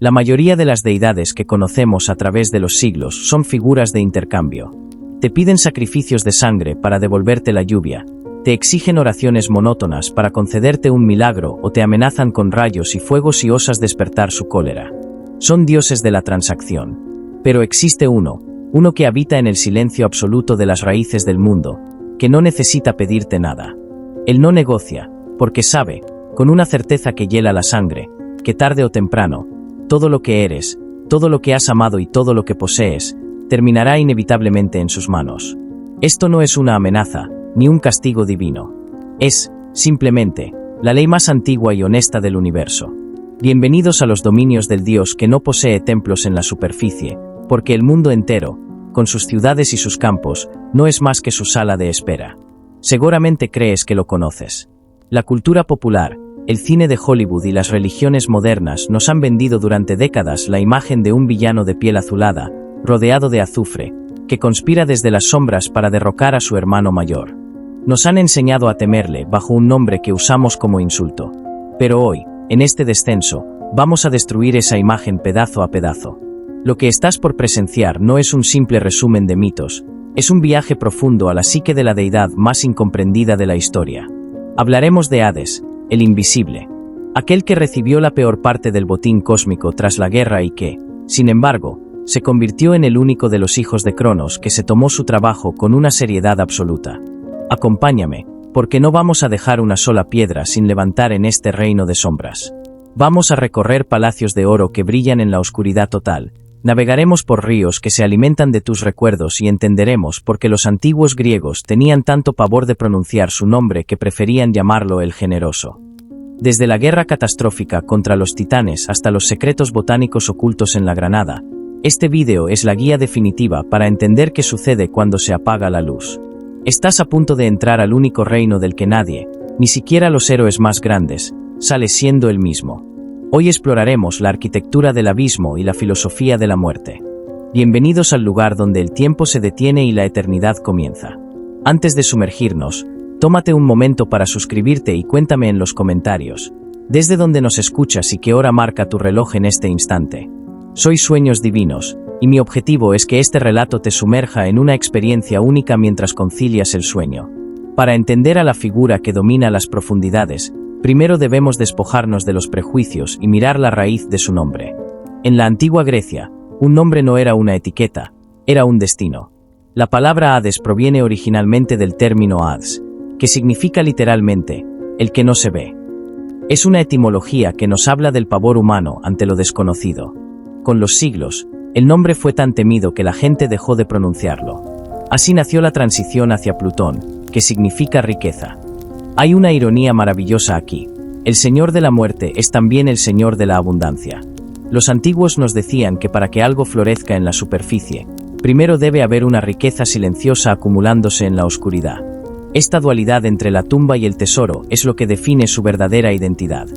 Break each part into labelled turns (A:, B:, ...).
A: La mayoría de las deidades que conocemos a través de los siglos son figuras de intercambio. Te piden sacrificios de sangre para devolverte la lluvia, te exigen oraciones monótonas para concederte un milagro o te amenazan con rayos y fuego si osas despertar su cólera. Son dioses de la transacción. Pero existe uno que habita en el silencio absoluto de las raíces del mundo, que no necesita pedirte nada. Él no negocia, porque sabe, con una certeza que hiela la sangre, que tarde o temprano, todo lo que eres, todo lo que has amado y todo lo que posees, terminará inevitablemente en sus manos. Esto no es una amenaza, ni un castigo divino. Es, simplemente, la ley más antigua y honesta del universo. Bienvenidos a los dominios del Dios que no posee templos en la superficie, porque el mundo entero, con sus ciudades y sus campos, no es más que su sala de espera. Seguramente crees que lo conoces. La cultura popular, el cine de Hollywood y las religiones modernas nos han vendido durante décadas la imagen de un villano de piel azulada, rodeado de azufre, que conspira desde las sombras para derrocar a su hermano mayor. Nos han enseñado a temerle bajo un nombre que usamos como insulto. Pero hoy, en este descenso, vamos a destruir esa imagen pedazo a pedazo. Lo que estás por presenciar no es un simple resumen de mitos, es un viaje profundo a la psique de la deidad más incomprendida de la historia. Hablaremos de Hades, el invisible, aquel que recibió la peor parte del botín cósmico tras la guerra y que, sin embargo, se convirtió en el único de los hijos de Cronos que se tomó su trabajo con una seriedad absoluta. Acompáñame, porque no vamos a dejar una sola piedra sin levantar en este reino de sombras. Vamos a recorrer palacios de oro que brillan en la oscuridad total, navegaremos por ríos que se alimentan de tus recuerdos y entenderemos por qué los antiguos griegos tenían tanto pavor de pronunciar su nombre que preferían llamarlo el generoso. Desde la guerra catastrófica contra los titanes hasta los secretos botánicos ocultos en la Granada, este vídeo es la guía definitiva para entender qué sucede cuando se apaga la luz. Estás a punto de entrar al único reino del que nadie, ni siquiera los héroes más grandes, sale siendo el mismo. Hoy exploraremos la arquitectura del abismo y la filosofía de la muerte. Bienvenidos al lugar donde el tiempo se detiene y la eternidad comienza. Antes de sumergirnos, tómate un momento para suscribirte y cuéntame en los comentarios, desde donde nos escuchas y qué hora marca tu reloj en este instante. Soy Sueños Divinos, y mi objetivo es que este relato te sumerja en una experiencia única mientras concilias el sueño. Para entender a la figura que domina las profundidades, primero debemos despojarnos de los prejuicios y mirar la raíz de su nombre. En la antigua Grecia, un nombre no era una etiqueta, era un destino. La palabra Hades proviene originalmente del término Hades, que significa literalmente, el que no se ve. Es una etimología que nos habla del pavor humano ante lo desconocido. Con los siglos, el nombre fue tan temido que la gente dejó de pronunciarlo. Así nació la transición hacia Plutón, que significa riqueza. Hay una ironía maravillosa aquí. El Señor de la Muerte es también el Señor de la Abundancia. Los antiguos nos decían que para que algo florezca en la superficie, primero debe haber una riqueza silenciosa acumulándose en la oscuridad. Esta dualidad entre la tumba y el tesoro es lo que define su verdadera identidad.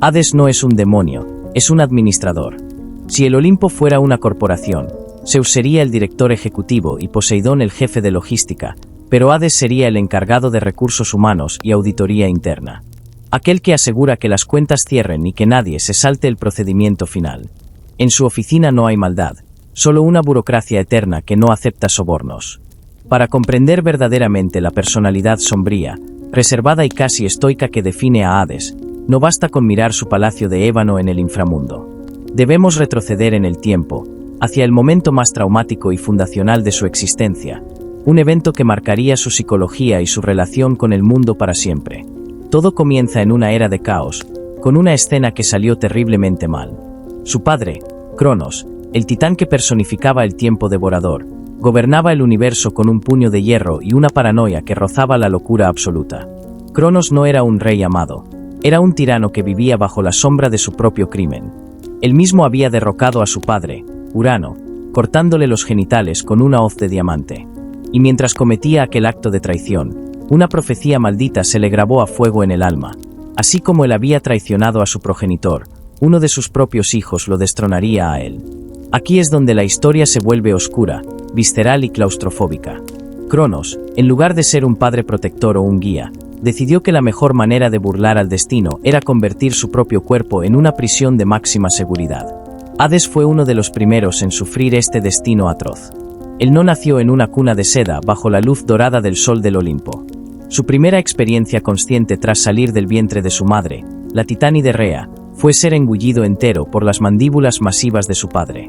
A: Hades no es un demonio, es un administrador. Si el Olimpo fuera una corporación, Zeus sería el director ejecutivo y Poseidón el jefe de logística, pero Hades sería el encargado de recursos humanos y auditoría interna. Aquel que asegura que las cuentas cierren y que nadie se salte el procedimiento final. En su oficina no hay maldad, solo una burocracia eterna que no acepta sobornos. Para comprender verdaderamente la personalidad sombría, reservada y casi estoica que define a Hades, no basta con mirar su palacio de ébano en el inframundo. Debemos retroceder en el tiempo, hacia el momento más traumático y fundacional de su existencia, un evento que marcaría su psicología y su relación con el mundo para siempre. Todo comienza en una era de caos, con una escena que salió terriblemente mal. Su padre, Cronos, el titán que personificaba el tiempo devorador, gobernaba el universo con un puño de hierro y una paranoia que rozaba la locura absoluta. Cronos no era un rey amado, era un tirano que vivía bajo la sombra de su propio crimen. Él mismo había derrocado a su padre, Urano, cortándole los genitales con una hoz de diamante. Y mientras cometía aquel acto de traición, una profecía maldita se le grabó a fuego en el alma. Así como él había traicionado a su progenitor, uno de sus propios hijos lo destronaría a él. Aquí es donde la historia se vuelve oscura, visceral y claustrofóbica. Cronos, en lugar de ser un padre protector o un guía, decidió que la mejor manera de burlar al destino era convertir su propio cuerpo en una prisión de máxima seguridad. Hades fue uno de los primeros en sufrir este destino atroz. Él no nació en una cuna de seda bajo la luz dorada del sol del Olimpo. Su primera experiencia consciente tras salir del vientre de su madre, la titánide Rea, fue ser engullido entero por las mandíbulas masivas de su padre.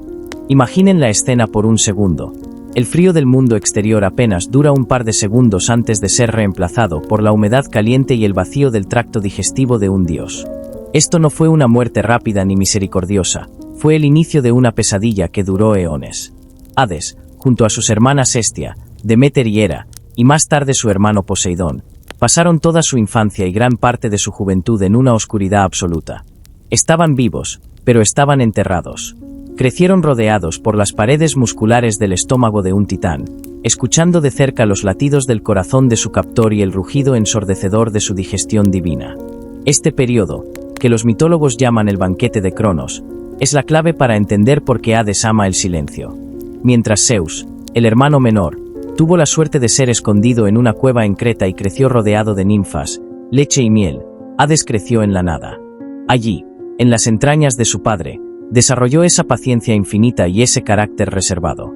A: Imaginen la escena por un segundo. El frío del mundo exterior apenas dura un par de segundos antes de ser reemplazado por la humedad caliente y el vacío del tracto digestivo de un dios. Esto no fue una muerte rápida ni misericordiosa, fue el inicio de una pesadilla que duró eones. Hades, junto a sus hermanas Hestia, Deméter y Hera, y más tarde su hermano Poseidón, pasaron toda su infancia y gran parte de su juventud en una oscuridad absoluta. Estaban vivos, pero estaban enterrados. Crecieron rodeados por las paredes musculares del estómago de un titán, escuchando de cerca los latidos del corazón de su captor y el rugido ensordecedor de su digestión divina. Este periodo, que los mitólogos llaman el banquete de Cronos, es la clave para entender por qué Hades ama el silencio. Mientras Zeus, el hermano menor, tuvo la suerte de ser escondido en una cueva en Creta y creció rodeado de ninfas, leche y miel, Hades creció en la nada. Allí, en las entrañas de su padre, desarrolló esa paciencia infinita y ese carácter reservado.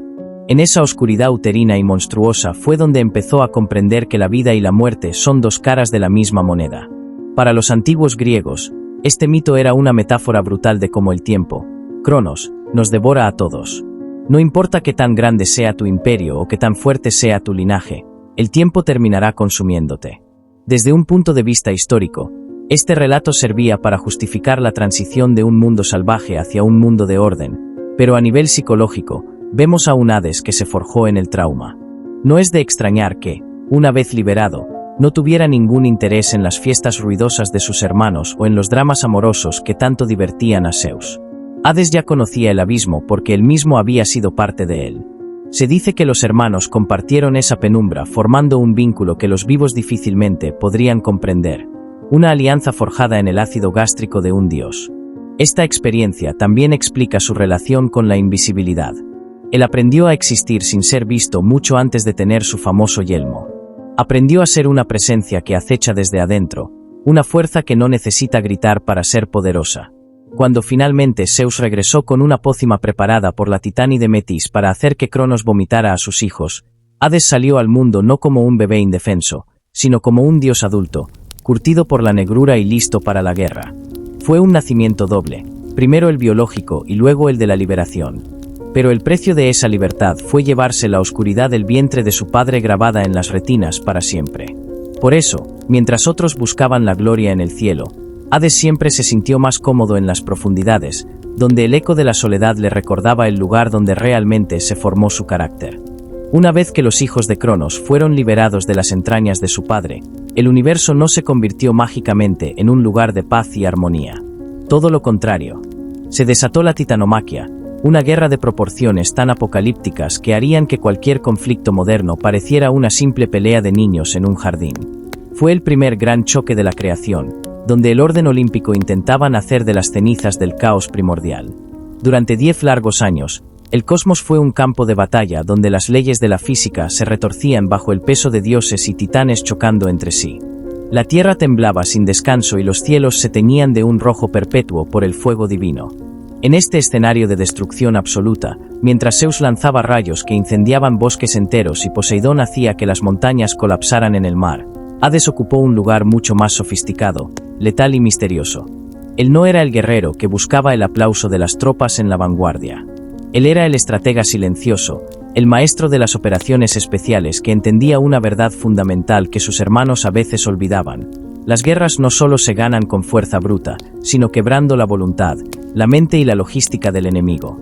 A: En esa oscuridad uterina y monstruosa fue donde empezó a comprender que la vida y la muerte son dos caras de la misma moneda. Para los antiguos griegos, este mito era una metáfora brutal de cómo el tiempo, Cronos, nos devora a todos. No importa qué tan grande sea tu imperio o qué tan fuerte sea tu linaje, el tiempo terminará consumiéndote. Desde un punto de vista histórico, este relato servía para justificar la transición de un mundo salvaje hacia un mundo de orden, pero a nivel psicológico, vemos a un Hades que se forjó en el trauma. No es de extrañar que, una vez liberado, no tuviera ningún interés en las fiestas ruidosas de sus hermanos o en los dramas amorosos que tanto divertían a Zeus. Hades ya conocía el abismo porque él mismo había sido parte de él. Se dice que los hermanos compartieron esa penumbra formando un vínculo que los vivos difícilmente podrían comprender, una alianza forjada en el ácido gástrico de un dios. Esta experiencia también explica su relación con la invisibilidad. Él aprendió a existir sin ser visto mucho antes de tener su famoso yelmo. Aprendió a ser una presencia que acecha desde adentro, una fuerza que no necesita gritar para ser poderosa. Cuando finalmente Zeus regresó con una pócima preparada por la titánide Metis para hacer que Cronos vomitara a sus hijos, Hades salió al mundo no como un bebé indefenso, sino como un dios adulto, curtido por la negrura y listo para la guerra. Fue un nacimiento doble, primero el biológico y luego el de la liberación. Pero el precio de esa libertad fue llevarse la oscuridad del vientre de su padre grabada en las retinas para siempre. Por eso, mientras otros buscaban la gloria en el cielo, Hades siempre se sintió más cómodo en las profundidades, donde el eco de la soledad le recordaba el lugar donde realmente se formó su carácter. Una vez que los hijos de Cronos fueron liberados de las entrañas de su padre, el universo no se convirtió mágicamente en un lugar de paz y armonía. Todo lo contrario. Se desató la titanomaquia, una guerra de proporciones tan apocalípticas que harían que cualquier conflicto moderno pareciera una simple pelea de niños en un jardín. Fue el primer gran choque de la creación, donde el orden olímpico intentaba nacer de las cenizas del caos primordial. Durante 10 largos años, el cosmos fue un campo de batalla donde las leyes de la física se retorcían bajo el peso de dioses y titanes chocando entre sí. La tierra temblaba sin descanso y los cielos se teñían de un rojo perpetuo por el fuego divino. En este escenario de destrucción absoluta, mientras Zeus lanzaba rayos que incendiaban bosques enteros y Poseidón hacía que las montañas colapsaran en el mar, Hades ocupó un lugar mucho más sofisticado, letal y misterioso. Él no era el guerrero que buscaba el aplauso de las tropas en la vanguardia. Él era el estratega silencioso, el maestro de las operaciones especiales que entendía una verdad fundamental que sus hermanos a veces olvidaban. Las guerras no solo se ganan con fuerza bruta, sino quebrando la voluntad, la mente y la logística del enemigo.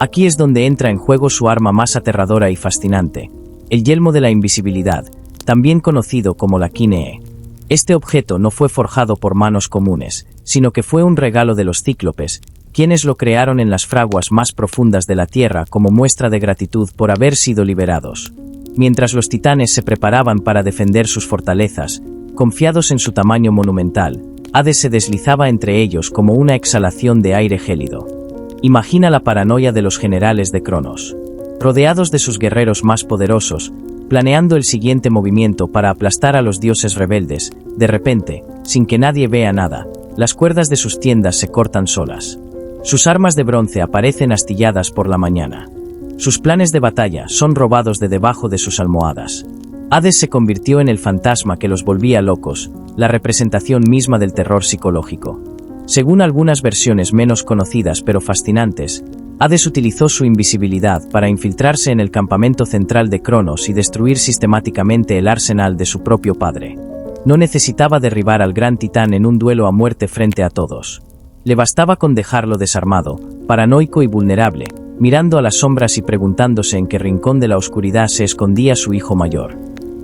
A: Aquí es donde entra en juego su arma más aterradora y fascinante, el yelmo de la invisibilidad, también conocido como la Kinee. Este objeto no fue forjado por manos comunes, sino que fue un regalo de los cíclopes, quienes lo crearon en las fraguas más profundas de la tierra como muestra de gratitud por haber sido liberados. Mientras los titanes se preparaban para defender sus fortalezas, confiados en su tamaño monumental, Hades se deslizaba entre ellos como una exhalación de aire gélido. Imagina la paranoia de los generales de Cronos. Rodeados de sus guerreros más poderosos, planeando el siguiente movimiento para aplastar a los dioses rebeldes, de repente, sin que nadie vea nada, las cuerdas de sus tiendas se cortan solas. Sus armas de bronce aparecen astilladas por la mañana. Sus planes de batalla son robados de debajo de sus almohadas. Hades se convirtió en el fantasma que los volvía locos, la representación misma del terror psicológico. Según algunas versiones menos conocidas pero fascinantes, Hades utilizó su invisibilidad para infiltrarse en el campamento central de Cronos y destruir sistemáticamente el arsenal de su propio padre. No necesitaba derribar al gran titán en un duelo a muerte frente a todos. Le bastaba con dejarlo desarmado, paranoico y vulnerable, mirando a las sombras y preguntándose en qué rincón de la oscuridad se escondía su hijo mayor.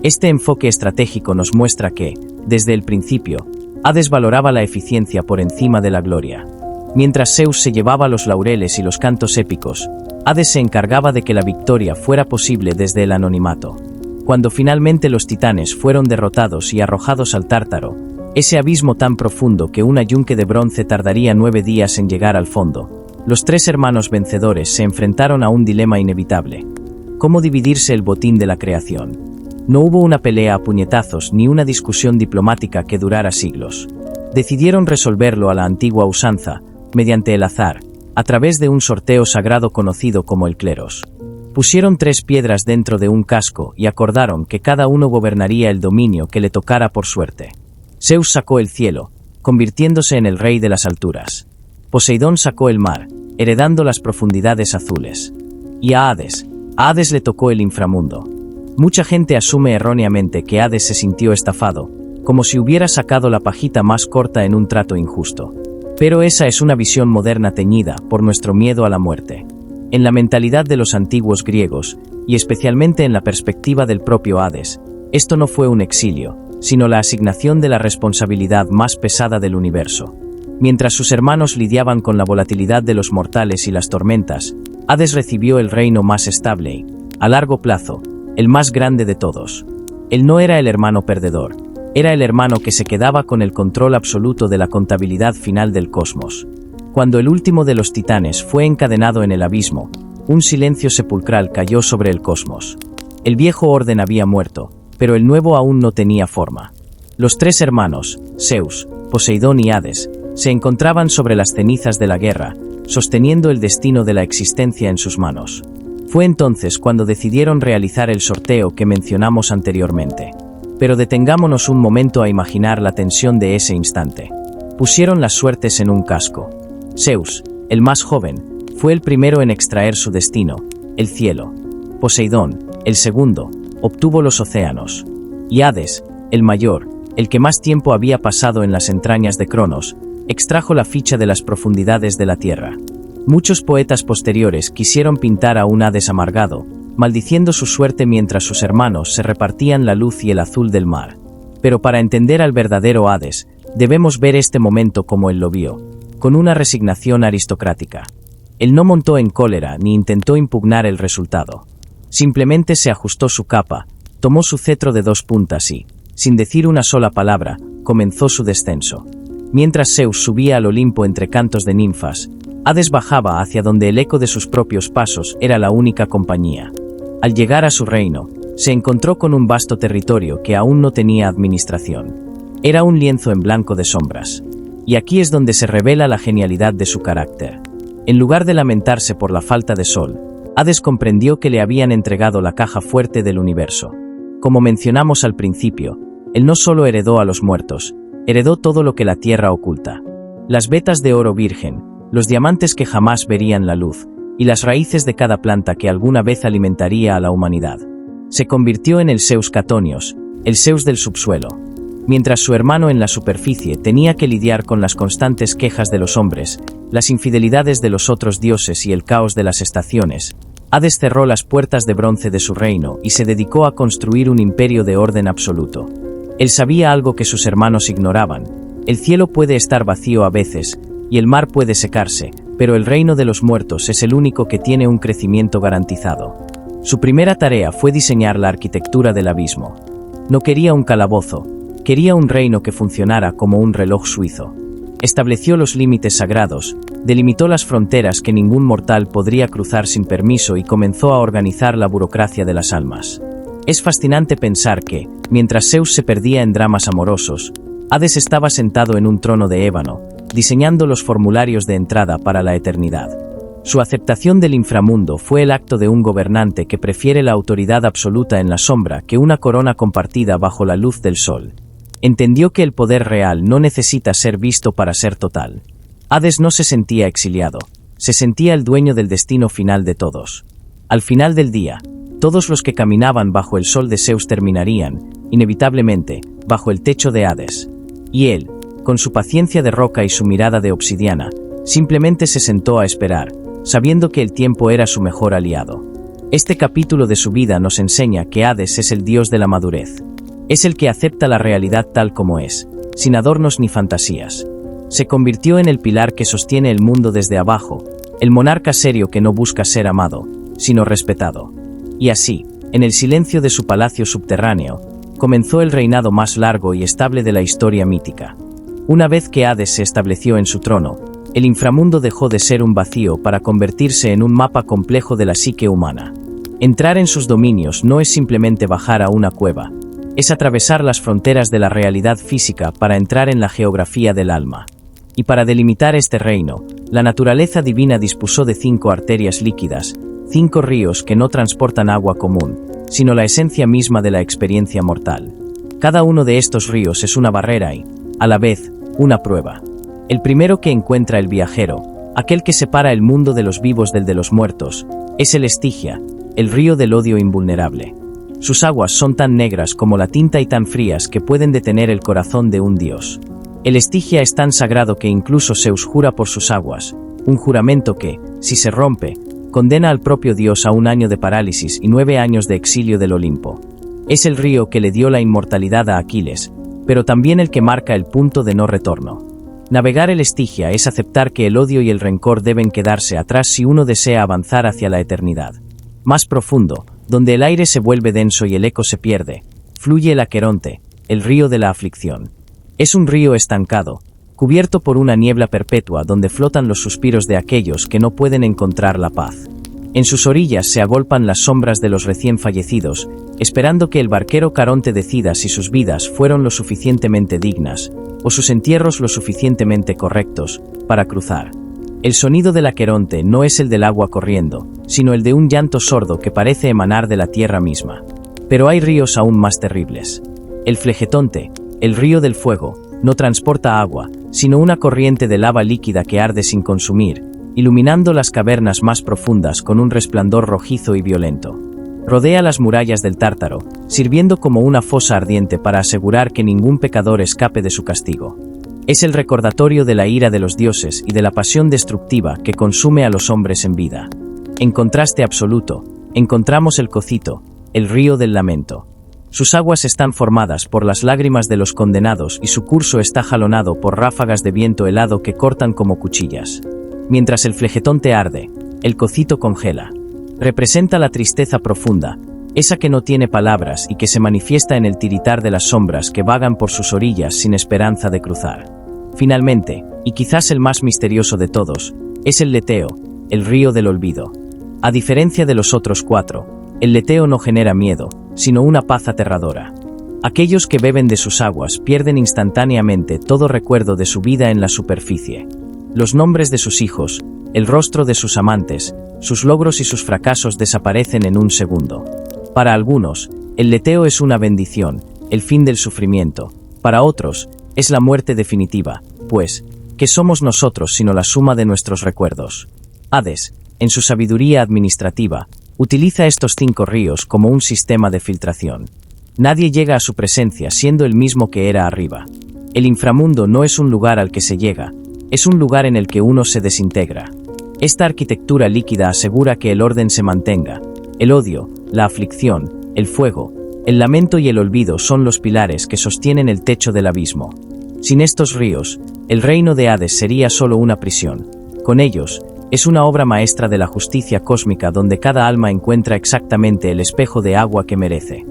A: Este enfoque estratégico nos muestra que, desde el principio, Hades valoraba la eficiencia por encima de la gloria. Mientras Zeus se llevaba los laureles y los cantos épicos, Hades se encargaba de que la victoria fuera posible desde el anonimato. Cuando finalmente los titanes fueron derrotados y arrojados al Tártaro, ese abismo tan profundo que un yunque de bronce tardaría 9 días en llegar al fondo, los 3 hermanos vencedores se enfrentaron a un dilema inevitable. ¿Cómo dividirse el botín de la creación? No hubo una pelea a puñetazos ni una discusión diplomática que durara siglos. Decidieron resolverlo a la antigua usanza, mediante el azar, a través de un sorteo sagrado conocido como el Cleros. Pusieron 3 piedras dentro de un casco y acordaron que cada uno gobernaría el dominio que le tocara por suerte. Zeus sacó el cielo, convirtiéndose en el rey de las alturas. Poseidón sacó el mar, heredando las profundidades azules. Y a Hades le tocó el inframundo. Mucha gente asume erróneamente que Hades se sintió estafado, como si hubiera sacado la pajita más corta en un trato injusto. Pero esa es una visión moderna teñida por nuestro miedo a la muerte. En la mentalidad de los antiguos griegos, y especialmente en la perspectiva del propio Hades, esto no fue un exilio, sino la asignación de la responsabilidad más pesada del universo. Mientras sus hermanos lidiaban con la volatilidad de los mortales y las tormentas, Hades recibió el reino más estable y, a largo plazo, el más grande de todos. Él no era el hermano perdedor, era el hermano que se quedaba con el control absoluto de la contabilidad final del cosmos. Cuando el último de los titanes fue encadenado en el abismo, un silencio sepulcral cayó sobre el cosmos. El viejo orden había muerto, pero el nuevo aún no tenía forma. Los 3 hermanos, Zeus, Poseidón y Hades, se encontraban sobre las cenizas de la guerra, sosteniendo el destino de la existencia en sus manos. Fue entonces cuando decidieron realizar el sorteo que mencionamos anteriormente. Pero detengámonos un momento a imaginar la tensión de ese instante. Pusieron las suertes en un casco. Zeus, el más joven, fue el primero en extraer su destino, el cielo. Poseidón, el segundo, obtuvo los océanos. Y Hades, el mayor, el que más tiempo había pasado en las entrañas de Cronos, extrajo la ficha de las profundidades de la tierra. Muchos poetas posteriores quisieron pintar a un Hades amargado, maldiciendo su suerte mientras sus hermanos se repartían la luz y el azul del mar. Pero para entender al verdadero Hades, debemos ver este momento como él lo vio, con una resignación aristocrática. Él no montó en cólera ni intentó impugnar el resultado. Simplemente se ajustó su capa, tomó su cetro de 2 puntas y, sin decir una sola palabra, comenzó su descenso. Mientras Zeus subía al Olimpo entre cantos de ninfas, Hades bajaba hacia donde el eco de sus propios pasos era la única compañía. Al llegar a su reino, se encontró con un vasto territorio que aún no tenía administración. Era un lienzo en blanco de sombras. Y aquí es donde se revela la genialidad de su carácter. En lugar de lamentarse por la falta de sol, Hades comprendió que le habían entregado la caja fuerte del universo. Como mencionamos al principio, él no solo heredó a los muertos, heredó todo lo que la tierra oculta. Las vetas de oro virgen, los diamantes que jamás verían la luz, y las raíces de cada planta que alguna vez alimentaría a la humanidad. Se convirtió en el Zeus Catonios, el Zeus del subsuelo. Mientras su hermano en la superficie tenía que lidiar con las constantes quejas de los hombres, las infidelidades de los otros dioses y el caos de las estaciones, Hades cerró las puertas de bronce de su reino y se dedicó a construir un imperio de orden absoluto. Él sabía algo que sus hermanos ignoraban: el cielo puede estar vacío a veces, y el mar puede secarse, pero el reino de los muertos es el único que tiene un crecimiento garantizado. Su primera tarea fue diseñar la arquitectura del abismo. No quería un calabozo, quería un reino que funcionara como un reloj suizo. Estableció los límites sagrados, delimitó las fronteras que ningún mortal podría cruzar sin permiso y comenzó a organizar la burocracia de las almas. Es fascinante pensar que, mientras Zeus se perdía en dramas amorosos, Hades estaba sentado en un trono de ébano, diseñando los formularios de entrada para la eternidad. Su aceptación del inframundo fue el acto de un gobernante que prefiere la autoridad absoluta en la sombra que una corona compartida bajo la luz del sol. Entendió que el poder real no necesita ser visto para ser total. Hades no se sentía exiliado, se sentía el dueño del destino final de todos. Al final del día, todos los que caminaban bajo el sol de Zeus terminarían, inevitablemente, bajo el techo de Hades. Y él, con su paciencia de roca y su mirada de obsidiana, simplemente se sentó a esperar, sabiendo que el tiempo era su mejor aliado. Este capítulo de su vida nos enseña que Hades es el dios de la madurez. Es el que acepta la realidad tal como es, sin adornos ni fantasías. Se convirtió en el pilar que sostiene el mundo desde abajo, el monarca serio que no busca ser amado, sino respetado. Y así, en el silencio de su palacio subterráneo, comenzó el reinado más largo y estable de la historia mítica. Una vez que Hades se estableció en su trono, el inframundo dejó de ser un vacío para convertirse en un mapa complejo de la psique humana. Entrar en sus dominios no es simplemente bajar a una cueva, es atravesar las fronteras de la realidad física para entrar en la geografía del alma. Y para delimitar este reino, la naturaleza divina dispuso de 5 arterias líquidas, 5 ríos que no transportan agua común, sino la esencia misma de la experiencia mortal. Cada uno de estos ríos es una barrera y, a la vez, una prueba. El primero que encuentra el viajero, aquel que separa el mundo de los vivos del de los muertos, es el Estigia, el río del odio invulnerable. Sus aguas son tan negras como la tinta y tan frías que pueden detener el corazón de un dios. El Estigia es tan sagrado que incluso Zeus jura por sus aguas, un juramento que, si se rompe, condena al propio dios a 1 año de parálisis y 9 años de exilio del Olimpo. Es el río que le dio la inmortalidad a Aquiles, pero también el que marca el punto de no retorno. Navegar el Estigia es aceptar que el odio y el rencor deben quedarse atrás si uno desea avanzar hacia la eternidad. Más profundo, donde el aire se vuelve denso y el eco se pierde, fluye el Aqueronte, el río de la aflicción. Es un río estancado, cubierto por una niebla perpetua donde flotan los suspiros de aquellos que no pueden encontrar la paz. En sus orillas se agolpan las sombras de los recién fallecidos, esperando que el barquero Caronte decida si sus vidas fueron lo suficientemente dignas, o sus entierros lo suficientemente correctos, para cruzar. El sonido del Aqueronte no es el del agua corriendo, sino el de un llanto sordo que parece emanar de la tierra misma. Pero hay ríos aún más terribles. El Flegetonte, el río del fuego, no transporta agua, sino una corriente de lava líquida que arde sin consumir, iluminando las cavernas más profundas con un resplandor rojizo y violento. Rodea las murallas del Tártaro, sirviendo como una fosa ardiente para asegurar que ningún pecador escape de su castigo. Es el recordatorio de la ira de los dioses y de la pasión destructiva que consume a los hombres en vida. En contraste absoluto, encontramos el Cocito, el río del lamento. Sus aguas están formadas por las lágrimas de los condenados y su curso está jalonado por ráfagas de viento helado que cortan como cuchillas. Mientras el Flegetonte arde, el Cocito congela. Representa la tristeza profunda, esa que no tiene palabras y que se manifiesta en el tiritar de las sombras que vagan por sus orillas sin esperanza de cruzar. Finalmente, y quizás el más misterioso de todos, es el Leteo, el río del olvido. A diferencia de los otros 4, el Leteo no genera miedo, sino una paz aterradora. Aquellos que beben de sus aguas pierden instantáneamente todo recuerdo de su vida en la superficie. Los nombres de sus hijos, el rostro de sus amantes, sus logros y sus fracasos desaparecen en un segundo. Para algunos, el Leteo es una bendición, el fin del sufrimiento. Para otros, es la muerte definitiva, pues, ¿qué somos nosotros sino la suma de nuestros recuerdos? Hades, en su sabiduría administrativa, utiliza estos 5 ríos como un sistema de filtración. Nadie llega a su presencia siendo el mismo que era arriba. El inframundo no es un lugar al que se llega, es un lugar en el que uno se desintegra. Esta arquitectura líquida asegura que el orden se mantenga. El odio, la aflicción, el fuego, el lamento y el olvido son los pilares que sostienen el techo del abismo. Sin estos ríos, el reino de Hades sería solo una prisión. Con ellos, es una obra maestra de la justicia cósmica donde cada alma encuentra exactamente el espejo de agua que merece.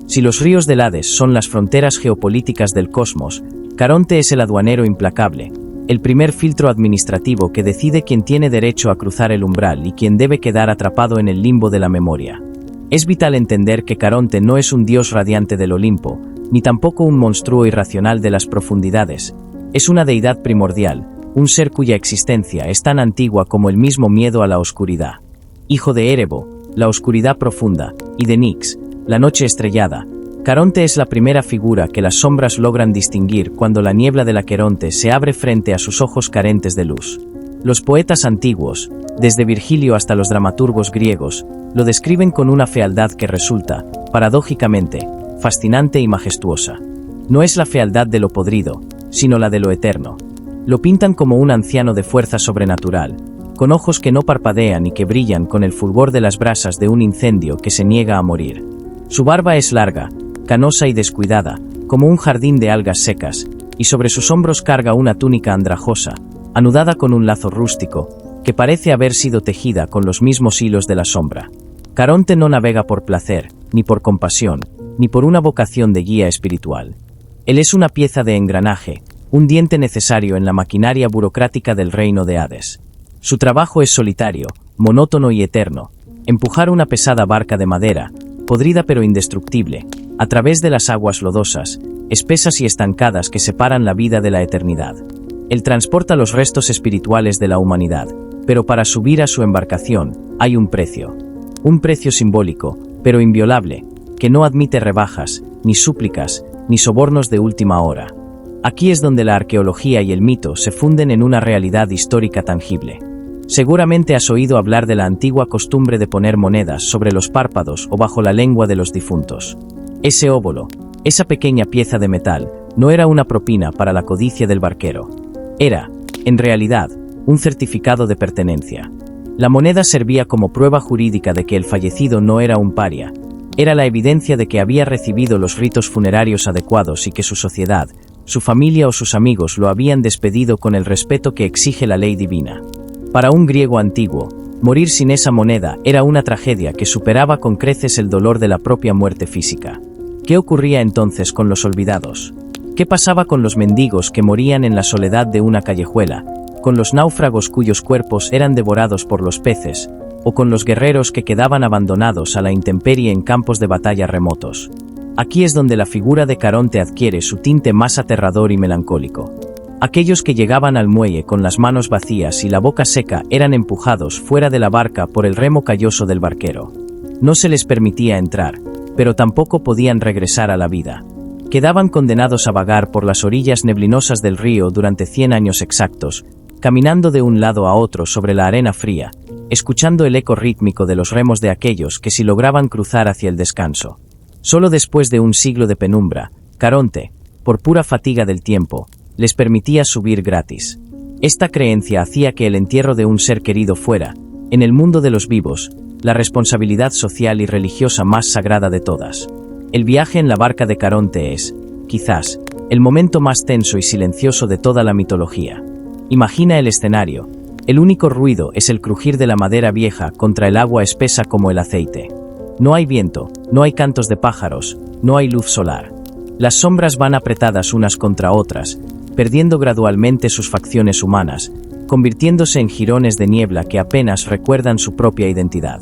A: Si los ríos del Hades son las fronteras geopolíticas del cosmos, Caronte es el aduanero implacable, el primer filtro administrativo que decide quién tiene derecho a cruzar el umbral y quién debe quedar atrapado en el limbo de la memoria. Es vital entender que Caronte no es un dios radiante del Olimpo, ni tampoco un monstruo irracional de las profundidades. Es una deidad primordial, un ser cuya existencia es tan antigua como el mismo miedo a la oscuridad. Hijo de Erebo, la oscuridad profunda, y de Nix, la noche estrellada, Caronte es la primera figura que las sombras logran distinguir cuando la niebla del Aqueronte se abre frente a sus ojos carentes de luz. Los poetas antiguos, desde Virgilio hasta los dramaturgos griegos, lo describen con una fealdad que resulta, paradójicamente, fascinante y majestuosa. No es la fealdad de lo podrido, sino la de lo eterno. Lo pintan como un anciano de fuerza sobrenatural, con ojos que no parpadean y que brillan con el fulgor de las brasas de un incendio que se niega a morir. Su barba es larga, canosa y descuidada, como un jardín de algas secas, y sobre sus hombros carga una túnica andrajosa, anudada con un lazo rústico, que parece haber sido tejida con los mismos hilos de la sombra. Caronte no navega por placer, ni por compasión, ni por una vocación de guía espiritual. Él es una pieza de engranaje, un diente necesario en la maquinaria burocrática del reino de Hades. Su trabajo es solitario, monótono y eterno: empujar una pesada barca de madera, podrida pero indestructible, a través de las aguas lodosas, espesas y estancadas que separan la vida de la eternidad. Él transporta los restos espirituales de la humanidad, pero para subir a su embarcación hay un precio simbólico, pero inviolable, que no admite rebajas, ni súplicas, ni sobornos de última hora. Aquí es donde la arqueología y el mito se funden en una realidad histórica tangible. Seguramente has oído hablar de la antigua costumbre de poner monedas sobre los párpados o bajo la lengua de los difuntos. Ese óvulo, esa pequeña pieza de metal, no era una propina para la codicia del barquero. Era, en realidad, un certificado de pertenencia. La moneda servía como prueba jurídica de que el fallecido no era un paria. Era la evidencia de que había recibido los ritos funerarios adecuados y que su sociedad, su familia o sus amigos lo habían despedido con el respeto que exige la ley divina. Para un griego antiguo, morir sin esa moneda era una tragedia que superaba con creces el dolor de la propia muerte física. ¿Qué ocurría entonces con los olvidados? ¿Qué pasaba con los mendigos que morían en la soledad de una callejuela, con los náufragos cuyos cuerpos eran devorados por los peces, o con los guerreros que quedaban abandonados a la intemperie en campos de batalla remotos? Aquí es donde la figura de Caronte adquiere su tinte más aterrador y melancólico. Aquellos que llegaban al muelle con las manos vacías y la boca seca eran empujados fuera de la barca por el remo calloso del barquero. No se les permitía entrar, pero tampoco podían regresar a la vida. Quedaban condenados a vagar por las orillas neblinosas del río durante 100 años exactos, caminando de un lado a otro sobre la arena fría, escuchando el eco rítmico de los remos de aquellos que si lograban cruzar hacia el descanso. Solo después de un siglo de penumbra, Caronte, por pura fatiga del tiempo, les permitía subir gratis. Esta creencia hacía que el entierro de un ser querido fuera, en el mundo de los vivos, la responsabilidad social y religiosa más sagrada de todas. El viaje en la barca de Caronte es, quizás, el momento más tenso y silencioso de toda la mitología. Imagina el escenario. El único ruido es el crujir de la madera vieja contra el agua espesa como el aceite. No hay viento, no hay cantos de pájaros, no hay luz solar. Las sombras van apretadas unas contra otras, perdiendo gradualmente sus facciones humanas, convirtiéndose en jirones de niebla que apenas recuerdan su propia identidad.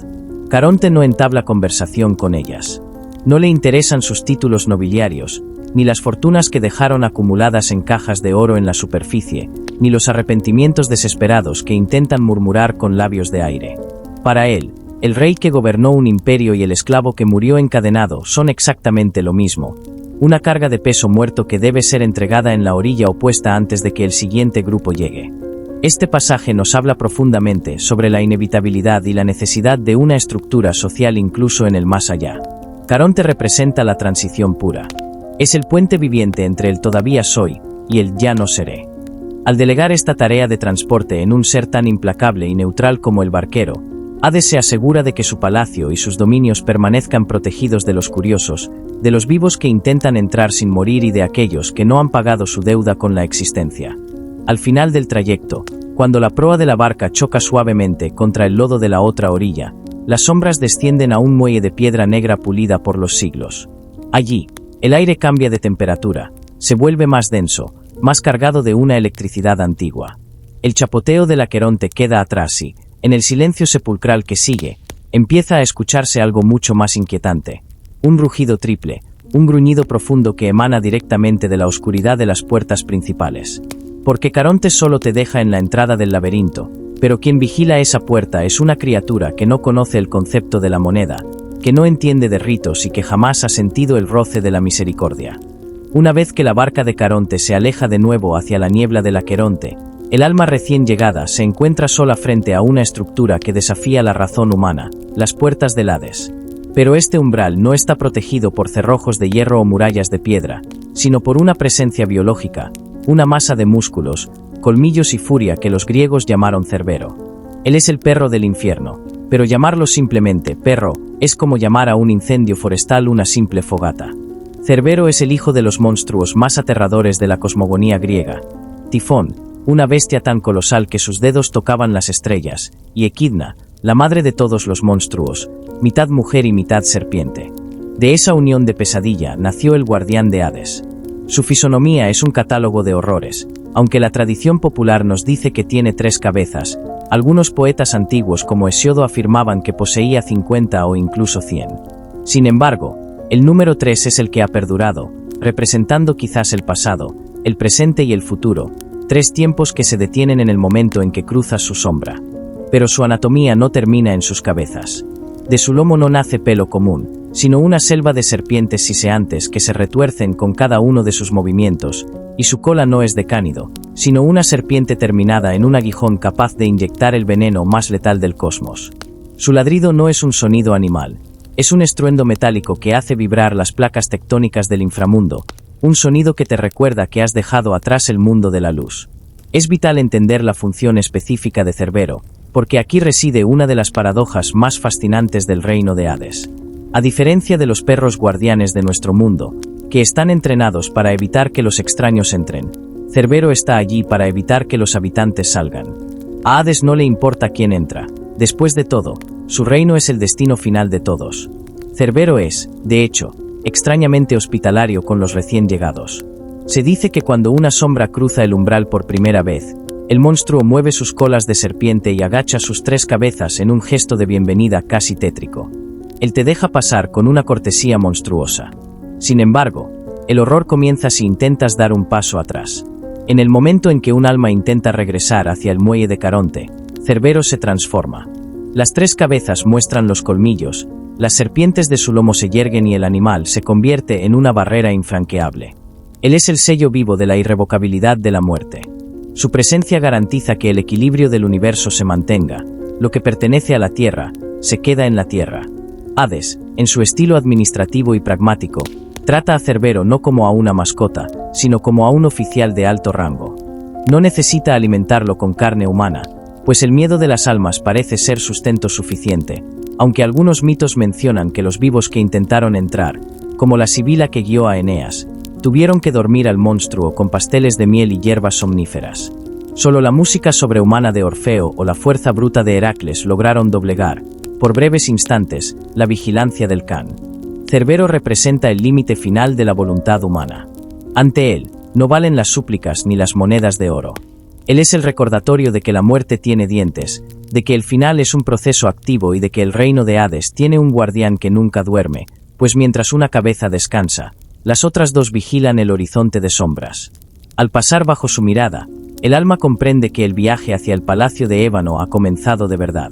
A: Caronte no entabla conversación con ellas. No le interesan sus títulos nobiliarios, ni las fortunas que dejaron acumuladas en cajas de oro en la superficie, ni los arrepentimientos desesperados que intentan murmurar con labios de aire. Para él, el rey que gobernó un imperio y el esclavo que murió encadenado son exactamente lo mismo. Una carga de peso muerto que debe ser entregada en la orilla opuesta antes de que el siguiente grupo llegue. Este pasaje nos habla profundamente sobre la inevitabilidad y la necesidad de una estructura social incluso en el más allá. Caronte representa la transición pura. Es el puente viviente entre el todavía soy y el ya no seré. Al delegar esta tarea de transporte en un ser tan implacable y neutral como el barquero, Hades se asegura de que su palacio y sus dominios permanezcan protegidos de los curiosos, de los vivos que intentan entrar sin morir y de aquellos que no han pagado su deuda con la existencia. Al final del trayecto, cuando la proa de la barca choca suavemente contra el lodo de la otra orilla, las sombras descienden a un muelle de piedra negra pulida por los siglos. Allí, el aire cambia de temperatura, se vuelve más denso, más cargado de una electricidad antigua. El chapoteo del Aqueronte queda atrás y, en el silencio sepulcral que sigue, empieza a escucharse algo mucho más inquietante. Un rugido triple, un gruñido profundo que emana directamente de la oscuridad de las puertas principales. Porque Caronte solo te deja en la entrada del laberinto, pero quien vigila esa puerta es una criatura que no conoce el concepto de la moneda, que no entiende de ritos y que jamás ha sentido el roce de la misericordia. Una vez que la barca de Caronte se aleja de nuevo hacia la niebla del Aqueronte, el alma recién llegada se encuentra sola frente a una estructura que desafía la razón humana, las puertas del Hades. Pero este umbral no está protegido por cerrojos de hierro o murallas de piedra, sino por una presencia biológica, una masa de músculos, colmillos y furia que los griegos llamaron Cerbero. Él es el perro del infierno, pero llamarlo simplemente perro es como llamar a un incendio forestal una simple fogata. Cerbero es el hijo de los monstruos más aterradores de la cosmogonía griega. Tifón, una bestia tan colosal que sus dedos tocaban las estrellas, y Equidna, la madre de todos los monstruos, mitad mujer y mitad serpiente. De esa unión de pesadilla nació el guardián de Hades. Su fisonomía es un catálogo de horrores, aunque la tradición popular nos dice que tiene 3 cabezas. Algunos poetas antiguos como Hesiodo afirmaban que poseía 50 o incluso 100. Sin embargo, el número 3 es el que ha perdurado, representando quizás el pasado, el presente y el futuro, 3 tiempos que se detienen en el momento en que cruzas su sombra. Pero su anatomía no termina en sus cabezas. De su lomo no nace pelo común, sino una selva de serpientes siseantes que se retuercen con cada uno de sus movimientos, y su cola no es de cánido, sino una serpiente terminada en un aguijón capaz de inyectar el veneno más letal del cosmos. Su ladrido no es un sonido animal, es un estruendo metálico que hace vibrar las placas tectónicas del inframundo, un sonido que te recuerda que has dejado atrás el mundo de la luz. Es vital entender la función específica de Cerbero, porque aquí reside una de las paradojas más fascinantes del reino de Hades. A diferencia de los perros guardianes de nuestro mundo, que están entrenados para evitar que los extraños entren, Cerbero está allí para evitar que los habitantes salgan. A Hades no le importa quién entra. Después de todo, su reino es el destino final de todos. Cerbero es, de hecho, extrañamente hospitalario con los recién llegados. Se dice que cuando una sombra cruza el umbral por primera vez, el monstruo mueve sus colas de serpiente y agacha sus 3 cabezas en un gesto de bienvenida casi tétrico. Él te deja pasar con una cortesía monstruosa. Sin embargo, el horror comienza si intentas dar un paso atrás. En el momento en que un alma intenta regresar hacia el muelle de Caronte, Cerbero se transforma. Las 3 cabezas muestran los colmillos, las serpientes de su lomo se yerguen y el animal se convierte en una barrera infranqueable. Él es el sello vivo de la irrevocabilidad de la muerte. Su presencia garantiza que el equilibrio del universo se mantenga. Lo que pertenece a la Tierra, se queda en la Tierra. Hades, en su estilo administrativo y pragmático, trata a Cerbero no como a una mascota, sino como a un oficial de alto rango. No necesita alimentarlo con carne humana, pues el miedo de las almas parece ser sustento suficiente, aunque algunos mitos mencionan que los vivos que intentaron entrar, como la sibila que guió a Eneas, tuvieron que dormir al monstruo con pasteles de miel y hierbas somníferas. Solo la música sobrehumana de Orfeo o la fuerza bruta de Heracles lograron doblegar, por breves instantes, la vigilancia del Can. Cerbero representa el límite final de la voluntad humana. Ante él, no valen las súplicas ni las monedas de oro. Él es el recordatorio de que la muerte tiene dientes, de que el final es un proceso activo y de que el reino de Hades tiene un guardián que nunca duerme, pues mientras una cabeza descansa, las otras 2 vigilan el horizonte de sombras. Al pasar bajo su mirada, el alma comprende que el viaje hacia el palacio de ébano ha comenzado de verdad.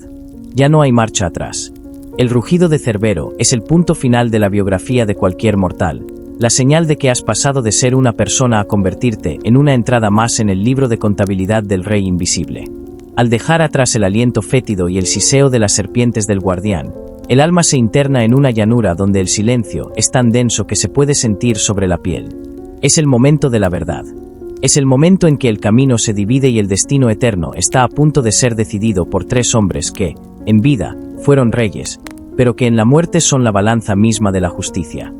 A: Ya no hay marcha atrás. El rugido de Cerbero es el punto final de la biografía de cualquier mortal, la señal de que has pasado de ser una persona a convertirte en una entrada más en el libro de contabilidad del Rey Invisible. Al dejar atrás el aliento fétido y el siseo de las serpientes del guardián, el alma se interna en una llanura donde el silencio es tan denso que se puede sentir sobre la piel. Es el momento de la verdad. Es el momento en que el camino se divide y el destino eterno está a punto de ser decidido por 3 hombres que, en vida, fueron reyes, pero que en la muerte son la balanza misma de la justicia.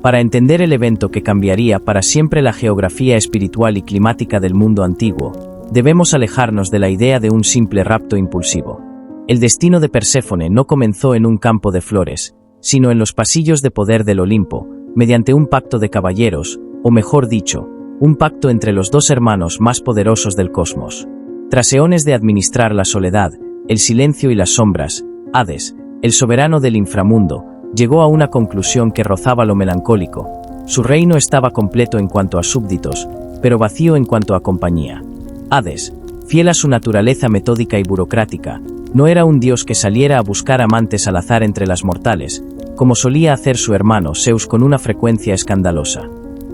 A: Para entender el evento que cambiaría para siempre la geografía espiritual y climática del mundo antiguo, debemos alejarnos de la idea de un simple rapto impulsivo. El destino de Perséfone no comenzó en un campo de flores, sino en los pasillos de poder del Olimpo, mediante un pacto de caballeros, o mejor dicho, un pacto entre los 2 hermanos más poderosos del cosmos. Tras eones de administrar la soledad, el silencio y las sombras, Hades, el soberano del inframundo, llegó a una conclusión que rozaba lo melancólico. Su reino estaba completo en cuanto a súbditos, pero vacío en cuanto a compañía. Hades, fiel a su naturaleza metódica y burocrática, no era un dios que saliera a buscar amantes al azar entre las mortales, como solía hacer su hermano Zeus con una frecuencia escandalosa.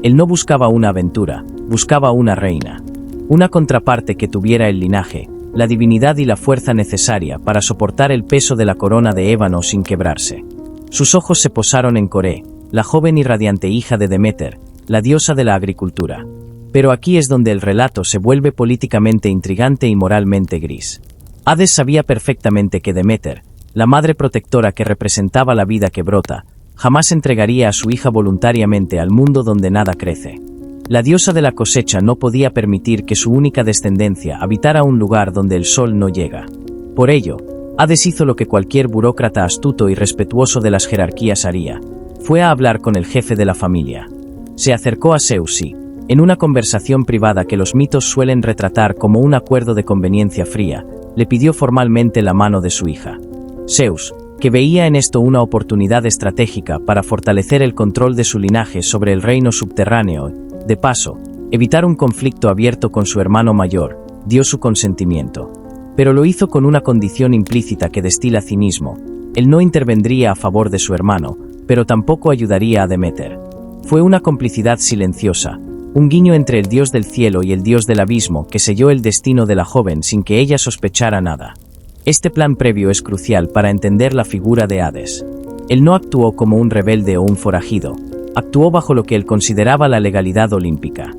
A: Él no buscaba una aventura, buscaba una reina. Una contraparte que tuviera el linaje, la divinidad y la fuerza necesaria para soportar el peso de la corona de ébano sin quebrarse. Sus ojos se posaron en Coré, la joven y radiante hija de Deméter, la diosa de la agricultura. Pero aquí es donde el relato se vuelve políticamente intrigante y moralmente gris. Hades sabía perfectamente que Deméter, la madre protectora que representaba la vida que brota, jamás entregaría a su hija voluntariamente al mundo donde nada crece. La diosa de la cosecha no podía permitir que su única descendencia habitara un lugar donde el sol no llega. Por ello, Hades hizo lo que cualquier burócrata astuto y respetuoso de las jerarquías haría. Fue a hablar con el jefe de la familia. Se acercó a Zeus y, en una conversación privada que los mitos suelen retratar como un acuerdo de conveniencia fría, le pidió formalmente la mano de su hija. Zeus, que veía en esto una oportunidad estratégica para fortalecer el control de su linaje sobre el reino subterráneo, de paso, evitar un conflicto abierto con su hermano mayor, dio su consentimiento. Pero lo hizo con una condición implícita que destila cinismo. Él no intervendría a favor de su hermano, pero tampoco ayudaría a Deméter. Fue una complicidad silenciosa, un guiño entre el dios del cielo y el dios del abismo que selló el destino de la joven sin que ella sospechara nada. Este plan previo es crucial para entender la figura de Hades. Él no actuó como un rebelde o un forajido, actuó bajo lo que él consideraba la legalidad olímpica.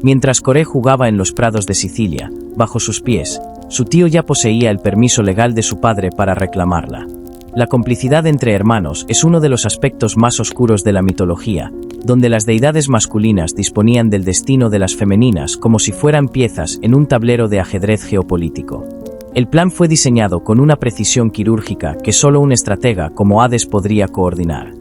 A: Mientras Coré jugaba en los prados de Sicilia, bajo sus pies, su tío ya poseía el permiso legal de su padre para reclamarla. La complicidad entre hermanos es uno de los aspectos más oscuros de la mitología, donde las deidades masculinas disponían del destino de las femeninas como si fueran piezas en un tablero de ajedrez geopolítico. El plan fue diseñado con una precisión quirúrgica que solo un estratega como Hades podría coordinar.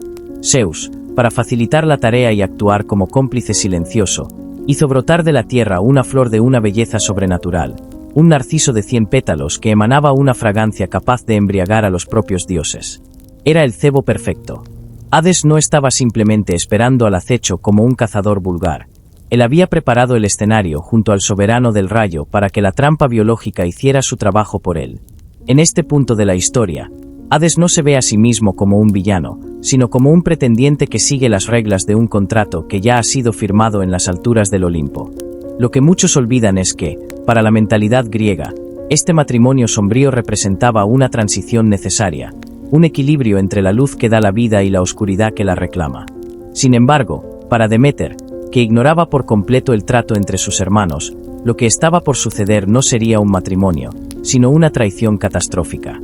A: Zeus, para facilitar la tarea y actuar como cómplice silencioso, hizo brotar de la tierra una flor de una belleza sobrenatural, un narciso de 100 pétalos que emanaba una fragancia capaz de embriagar a los propios dioses. Era el cebo perfecto. Hades no estaba simplemente esperando al acecho como un cazador vulgar. Él había preparado el escenario junto al soberano del rayo para que la trampa biológica hiciera su trabajo por él. En este punto de la historia, Hades no se ve a sí mismo como un villano, sino como un pretendiente que sigue las reglas de un contrato que ya ha sido firmado en las alturas del Olimpo. Lo que muchos olvidan es que, para la mentalidad griega, este matrimonio sombrío representaba una transición necesaria, un equilibrio entre la luz que da la vida y la oscuridad que la reclama. Sin embargo, para Deméter, que ignoraba por completo el trato entre sus hermanos, lo que estaba por suceder no sería un matrimonio, sino una traición catastrófica.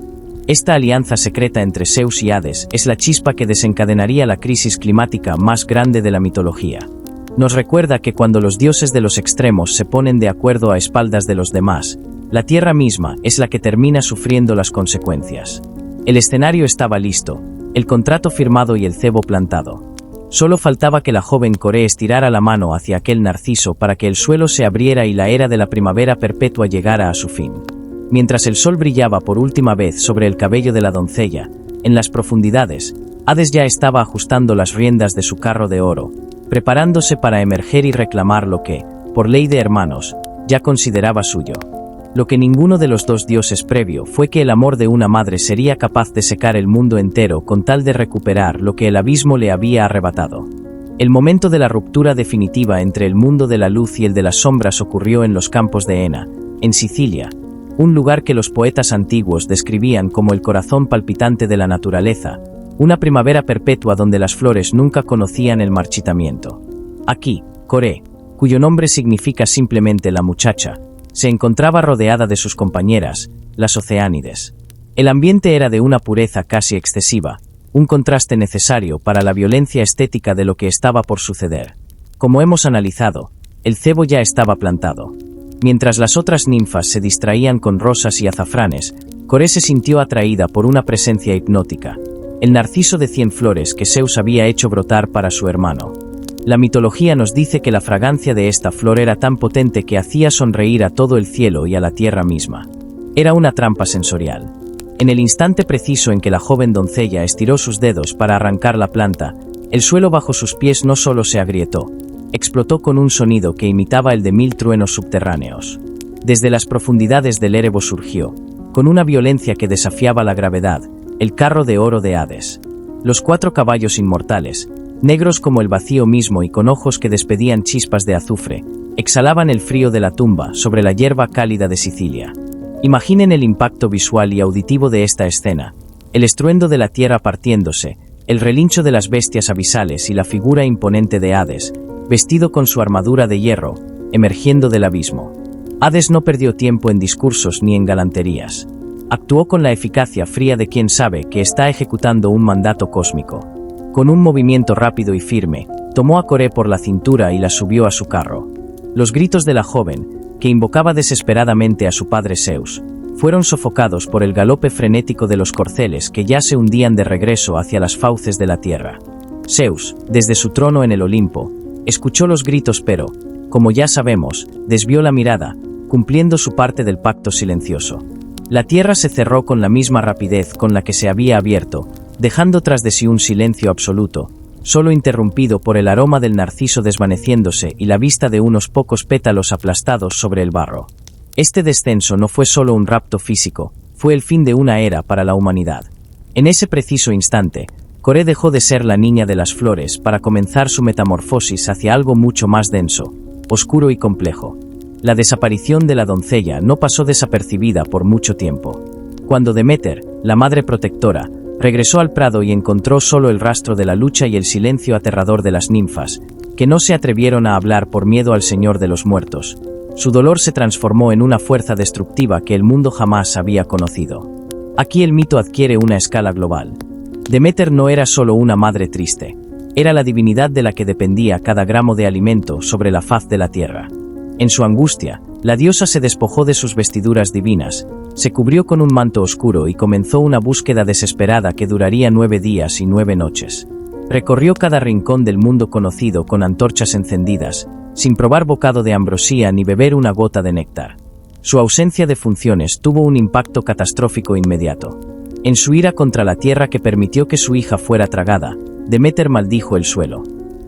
A: Esta alianza secreta entre Zeus y Hades es la chispa que desencadenaría la crisis climática más grande de la mitología. Nos recuerda que cuando los dioses de los extremos se ponen de acuerdo a espaldas de los demás, la Tierra misma es la que termina sufriendo las consecuencias. El escenario estaba listo, el contrato firmado y el cebo plantado. Solo faltaba que la joven Coré estirara la mano hacia aquel narciso para que el suelo se abriera y la era de la primavera perpetua llegara a su fin. Mientras el sol brillaba por última vez sobre el cabello de la doncella, en las profundidades, Hades ya estaba ajustando las riendas de su carro de oro, preparándose para emerger y reclamar lo que, por ley de hermanos, ya consideraba suyo. Lo que ninguno de los dos dioses previo fue que el amor de una madre sería capaz de secar el mundo entero con tal de recuperar lo que el abismo le había arrebatado. El momento de la ruptura definitiva entre el mundo de la luz y el de las sombras ocurrió en los campos de Enna, en Sicilia, un lugar que los poetas antiguos describían como el corazón palpitante de la naturaleza, una primavera perpetua donde las flores nunca conocían el marchitamiento. Aquí, Coré, cuyo nombre significa simplemente la muchacha, se encontraba rodeada de sus compañeras, las oceánides. El ambiente era de una pureza casi excesiva, un contraste necesario para la violencia estética de lo que estaba por suceder. Como hemos analizado, el cebo ya estaba plantado. Mientras las otras ninfas se distraían con rosas y azafranes, Coré se sintió atraída por una presencia hipnótica, el narciso de 100 flores que Zeus había hecho brotar para su hermano. La mitología nos dice que la fragancia de esta flor era tan potente que hacía sonreír a todo el cielo y a la tierra misma. Era una trampa sensorial. En el instante preciso en que la joven doncella estiró sus dedos para arrancar la planta, el suelo bajo sus pies no solo se agrietó, explotó con un sonido que imitaba el de 1000 truenos subterráneos. Desde las profundidades del Erebo surgió, con una violencia que desafiaba la gravedad, el carro de oro de Hades. Los 4 caballos inmortales, negros como el vacío mismo y con ojos que despedían chispas de azufre, exhalaban el frío de la tumba sobre la hierba cálida de Sicilia. Imaginen el impacto visual y auditivo de esta escena, el estruendo de la tierra partiéndose, el relincho de las bestias abisales y la figura imponente de Hades, vestido con su armadura de hierro, emergiendo del abismo. Hades no perdió tiempo en discursos ni en galanterías. Actuó con la eficacia fría de quien sabe que está ejecutando un mandato cósmico. Con un movimiento rápido y firme, tomó a Coré por la cintura y la subió a su carro. Los gritos de la joven, que invocaba desesperadamente a su padre Zeus, fueron sofocados por el galope frenético de los corceles que ya se hundían de regreso hacia las fauces de la tierra. Zeus, desde su trono en el Olimpo, escuchó los gritos pero, como ya sabemos, desvió la mirada, cumpliendo su parte del pacto silencioso. La tierra se cerró con la misma rapidez con la que se había abierto, dejando tras de sí un silencio absoluto, solo interrumpido por el aroma del narciso desvaneciéndose y la vista de unos pocos pétalos aplastados sobre el barro. Este descenso no fue solo un rapto físico, fue el fin de una era para la humanidad. En ese preciso instante, Coré dejó de ser la niña de las flores para comenzar su metamorfosis hacia algo mucho más denso, oscuro y complejo. La desaparición de la doncella no pasó desapercibida por mucho tiempo. Cuando Deméter, la madre protectora, regresó al prado y encontró solo el rastro de la lucha y el silencio aterrador de las ninfas, que no se atrevieron a hablar por miedo al Señor de los muertos, su dolor se transformó en una fuerza destructiva que el mundo jamás había conocido. Aquí el mito adquiere una escala global. Deméter no era solo una madre triste, era la divinidad de la que dependía cada gramo de alimento sobre la faz de la tierra. En su angustia, la diosa se despojó de sus vestiduras divinas, se cubrió con un manto oscuro y comenzó una búsqueda desesperada que duraría 9 días y 9 noches. Recorrió cada rincón del mundo conocido con antorchas encendidas, sin probar bocado de ambrosía ni beber una gota de néctar. Su ausencia de funciones tuvo un impacto catastrófico inmediato. En su ira contra la tierra que permitió que su hija fuera tragada, Deméter maldijo el suelo.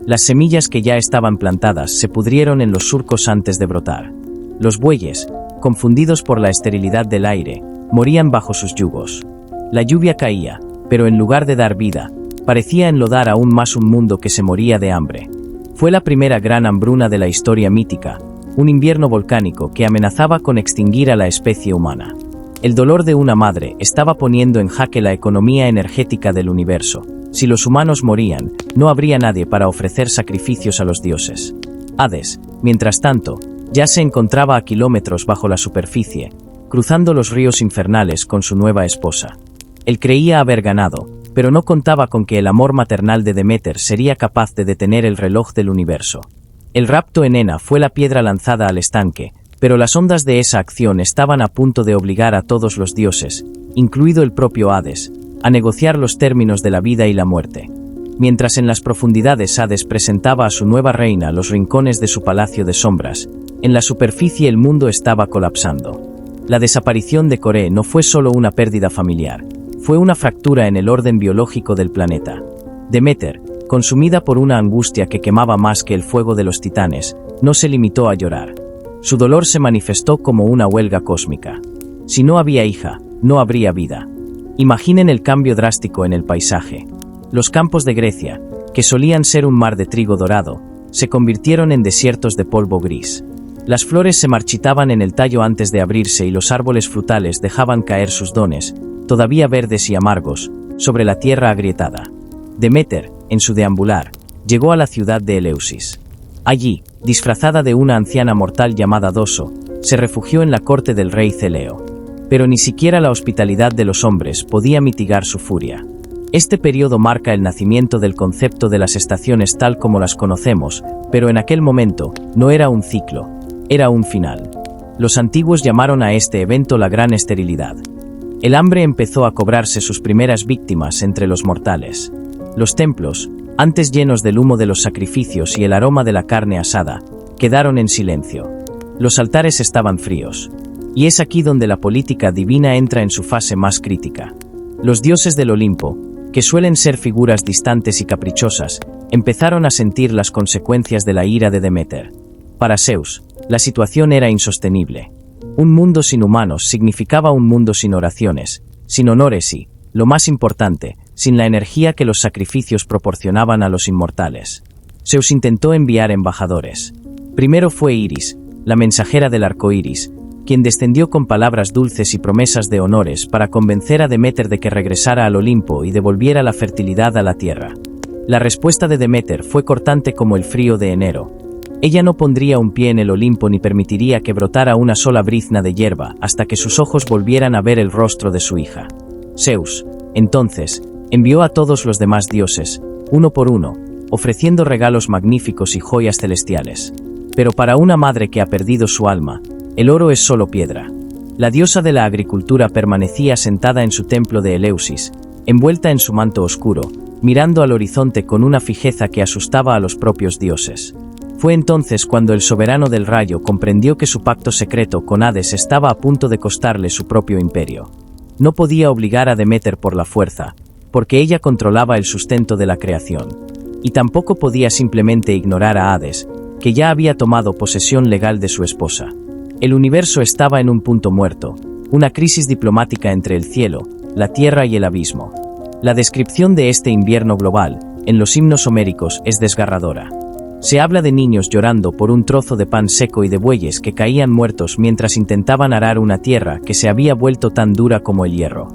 A: Las semillas que ya estaban plantadas se pudrieron en los surcos antes de brotar. Los bueyes, confundidos por la esterilidad del aire, morían bajo sus yugos. La lluvia caía, pero en lugar de dar vida, parecía enlodar aún más un mundo que se moría de hambre. Fue la primera gran hambruna de la historia mítica, un invierno volcánico que amenazaba con extinguir a la especie humana. El dolor de una madre estaba poniendo en jaque la economía energética del universo. Si los humanos morían, no habría nadie para ofrecer sacrificios a los dioses. Hades, mientras tanto, ya se encontraba a kilómetros bajo la superficie, cruzando los ríos infernales con su nueva esposa. Él creía haber ganado, pero no contaba con que el amor maternal de Deméter sería capaz de detener el reloj del universo. El rapto en Enna fue la piedra lanzada al estanque, pero las ondas de esa acción estaban a punto de obligar a todos los dioses, incluido el propio Hades, a negociar los términos de la vida y la muerte. Mientras en las profundidades Hades presentaba a su nueva reina los rincones de su palacio de sombras, en la superficie el mundo estaba colapsando. La desaparición de Coré no fue solo una pérdida familiar, fue una fractura en el orden biológico del planeta. Deméter, consumida por una angustia que quemaba más que el fuego de los titanes, no se limitó a llorar. Su dolor se manifestó como una huelga cósmica. Si no había hija, no habría vida. Imaginen el cambio drástico en el paisaje. Los campos de Grecia, que solían ser un mar de trigo dorado, se convirtieron en desiertos de polvo gris. Las flores se marchitaban en el tallo antes de abrirse y los árboles frutales dejaban caer sus dones, todavía verdes y amargos, sobre la tierra agrietada. Deméter, en su deambular, llegó a la ciudad de Eleusis. Allí, disfrazada de una anciana mortal llamada Doso, se refugió en la corte del rey Celeo. Pero ni siquiera la hospitalidad de los hombres podía mitigar su furia. Este periodo marca el nacimiento del concepto de las estaciones tal como las conocemos, pero en aquel momento no era un ciclo, era un final. Los antiguos llamaron a este evento la Gran Esterilidad. El hambre empezó a cobrarse sus primeras víctimas entre los mortales. Los templos, antes llenos del humo de los sacrificios y el aroma de la carne asada, quedaron en silencio. Los altares estaban fríos. Y es aquí donde la política divina entra en su fase más crítica. Los dioses del Olimpo, que suelen ser figuras distantes y caprichosas, empezaron a sentir las consecuencias de la ira de Deméter. Para Zeus, la situación era insostenible. Un mundo sin humanos significaba un mundo sin oraciones, sin honores y, lo más importante, sin la energía que los sacrificios proporcionaban a los inmortales. Zeus intentó enviar embajadores. Primero fue Iris, la mensajera del arco iris, quien descendió con palabras dulces y promesas de honores para convencer a Deméter de que regresara al Olimpo y devolviera la fertilidad a la tierra. La respuesta de Deméter fue cortante como el frío de enero. Ella no pondría un pie en el Olimpo ni permitiría que brotara una sola brizna de hierba hasta que sus ojos volvieran a ver el rostro de su hija. Zeus, entonces, envió a todos los demás dioses, uno por uno, ofreciendo regalos magníficos y joyas celestiales. Pero para una madre que ha perdido su alma, el oro es solo piedra. La diosa de la agricultura permanecía sentada en su templo de Eleusis, envuelta en su manto oscuro, mirando al horizonte con una fijeza que asustaba a los propios dioses. Fue entonces cuando el soberano del rayo comprendió que su pacto secreto con Hades estaba a punto de costarle su propio imperio. No podía obligar a Deméter por la fuerza, porque ella controlaba el sustento de la creación. Y tampoco podía simplemente ignorar a Hades, que ya había tomado posesión legal de su esposa. El universo estaba en un punto muerto, una crisis diplomática entre el cielo, la tierra y el abismo. La descripción de este invierno global, en los himnos homéricos, es desgarradora. Se habla de niños llorando por un trozo de pan seco y de bueyes que caían muertos mientras intentaban arar una tierra que se había vuelto tan dura como el hierro.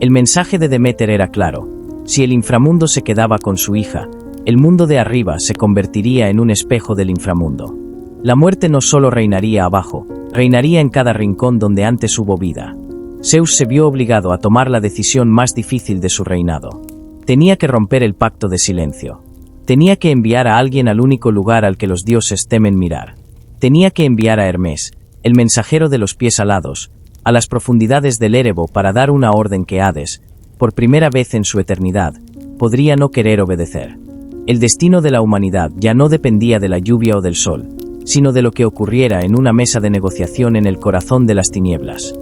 A: El mensaje de Deméter era claro: si el inframundo se quedaba con su hija, el mundo de arriba se convertiría en un espejo del inframundo. La muerte no solo reinaría abajo, reinaría en cada rincón donde antes hubo vida. Zeus se vio obligado a tomar la decisión más difícil de su reinado. Tenía que romper el pacto de silencio. Tenía que enviar a alguien al único lugar al que los dioses temen mirar. Tenía que enviar a Hermes, el mensajero de los pies alados, a las profundidades del Erebo para dar una orden que Hades, por primera vez en su eternidad, podría no querer obedecer. El destino de la humanidad ya no dependía de la lluvia o del sol, sino de lo que ocurriera en una mesa de negociación en el corazón de las tinieblas.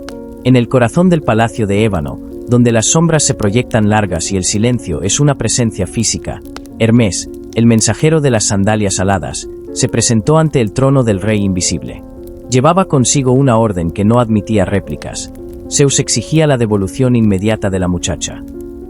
A: En el corazón del palacio de ébano, donde las sombras se proyectan largas y el silencio es una presencia física, Hermes, el mensajero de las sandalias aladas, se presentó ante el trono del rey invisible. Llevaba consigo una orden que no admitía réplicas. Zeus exigía la devolución inmediata de la muchacha.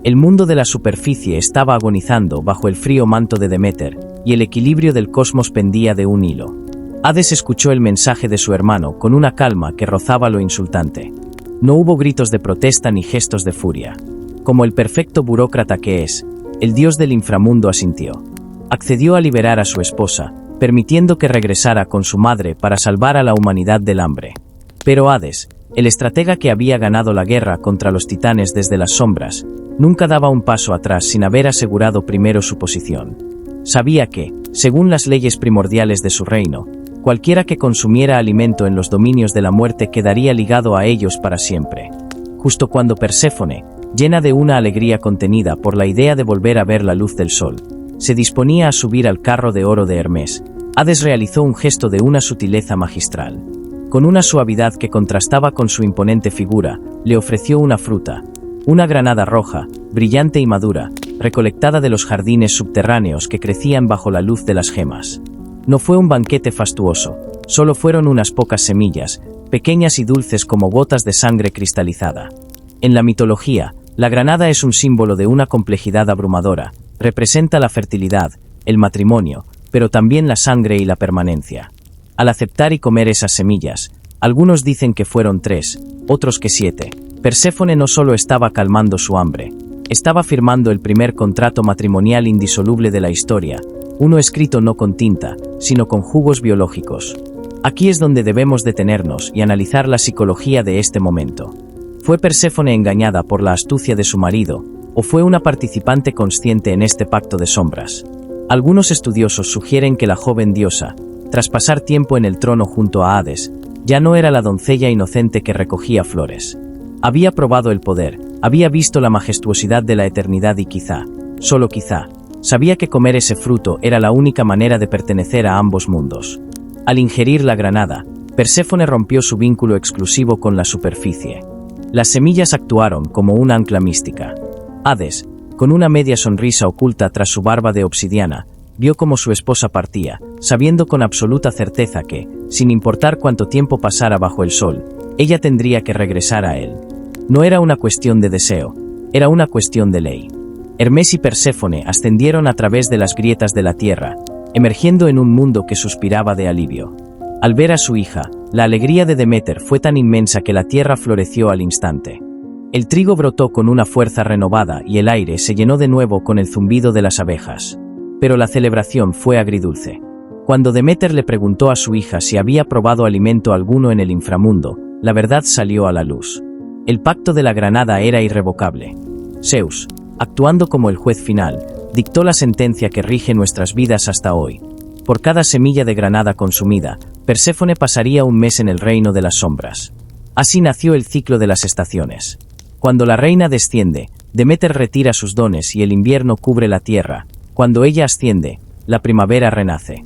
A: El mundo de la superficie estaba agonizando bajo el frío manto de Deméter, y el equilibrio del cosmos pendía de un hilo. Hades escuchó el mensaje de su hermano con una calma que rozaba lo insultante. No hubo gritos de protesta ni gestos de furia. Como el perfecto burócrata que es, el dios del inframundo asintió. Accedió a liberar a su esposa, permitiendo que regresara con su madre para salvar a la humanidad del hambre. Pero Hades, el estratega que había ganado la guerra contra los titanes desde las sombras, nunca daba un paso atrás sin haber asegurado primero su posición. Sabía que, según las leyes primordiales de su reino, cualquiera que consumiera alimento en los dominios de la muerte quedaría ligado a ellos para siempre. Justo cuando Perséfone, llena de una alegría contenida por la idea de volver a ver la luz del sol, se disponía a subir al carro de oro de Hermes, Hades realizó un gesto de una sutileza magistral. Con una suavidad que contrastaba con su imponente figura, le ofreció una fruta, una granada roja, brillante y madura, recolectada de los jardines subterráneos que crecían bajo la luz de las gemas. No fue un banquete fastuoso, solo fueron unas pocas semillas, pequeñas y dulces como gotas de sangre cristalizada. En la mitología, la granada es un símbolo de una complejidad abrumadora, representa la fertilidad, el matrimonio, pero también la sangre y la permanencia. Al aceptar y comer esas semillas, algunos dicen que fueron 3, otros que 7, Perséfone no solo estaba calmando su hambre, estaba firmando el primer contrato matrimonial indisoluble de la historia, uno escrito no con tinta, sino con jugos biológicos. Aquí es donde debemos detenernos y analizar la psicología de este momento. ¿Fue Perséfone engañada por la astucia de su marido, o fue una participante consciente en este pacto de sombras? Algunos estudiosos sugieren que la joven diosa, tras pasar tiempo en el trono junto a Hades, ya no era la doncella inocente que recogía flores. Había probado el poder, había visto la majestuosidad de la eternidad y quizá, solo quizá, sabía que comer ese fruto era la única manera de pertenecer a ambos mundos. Al ingerir la granada, Perséfone rompió su vínculo exclusivo con la superficie. Las semillas actuaron como un ancla mística. Hades, con una media sonrisa oculta tras su barba de obsidiana, vio cómo su esposa partía, sabiendo con absoluta certeza que, sin importar cuánto tiempo pasara bajo el sol, ella tendría que regresar a él. No era una cuestión de deseo, era una cuestión de ley. Hermes y Perséfone ascendieron a través de las grietas de la tierra, emergiendo en un mundo que suspiraba de alivio. Al ver a su hija, la alegría de Deméter fue tan inmensa que la tierra floreció al instante. El trigo brotó con una fuerza renovada y el aire se llenó de nuevo con el zumbido de las abejas. Pero la celebración fue agridulce. Cuando Deméter le preguntó a su hija si había probado alimento alguno en el inframundo, la verdad salió a la luz. El pacto de la granada era irrevocable. Zeus, actuando como el juez final, dictó la sentencia que rige nuestras vidas hasta hoy. Por cada semilla de granada consumida, Perséfone pasaría un mes en el reino de las sombras. Así nació el ciclo de las estaciones. Cuando la reina desciende, Deméter retira sus dones y el invierno cubre la tierra. Cuando ella asciende, la primavera renace.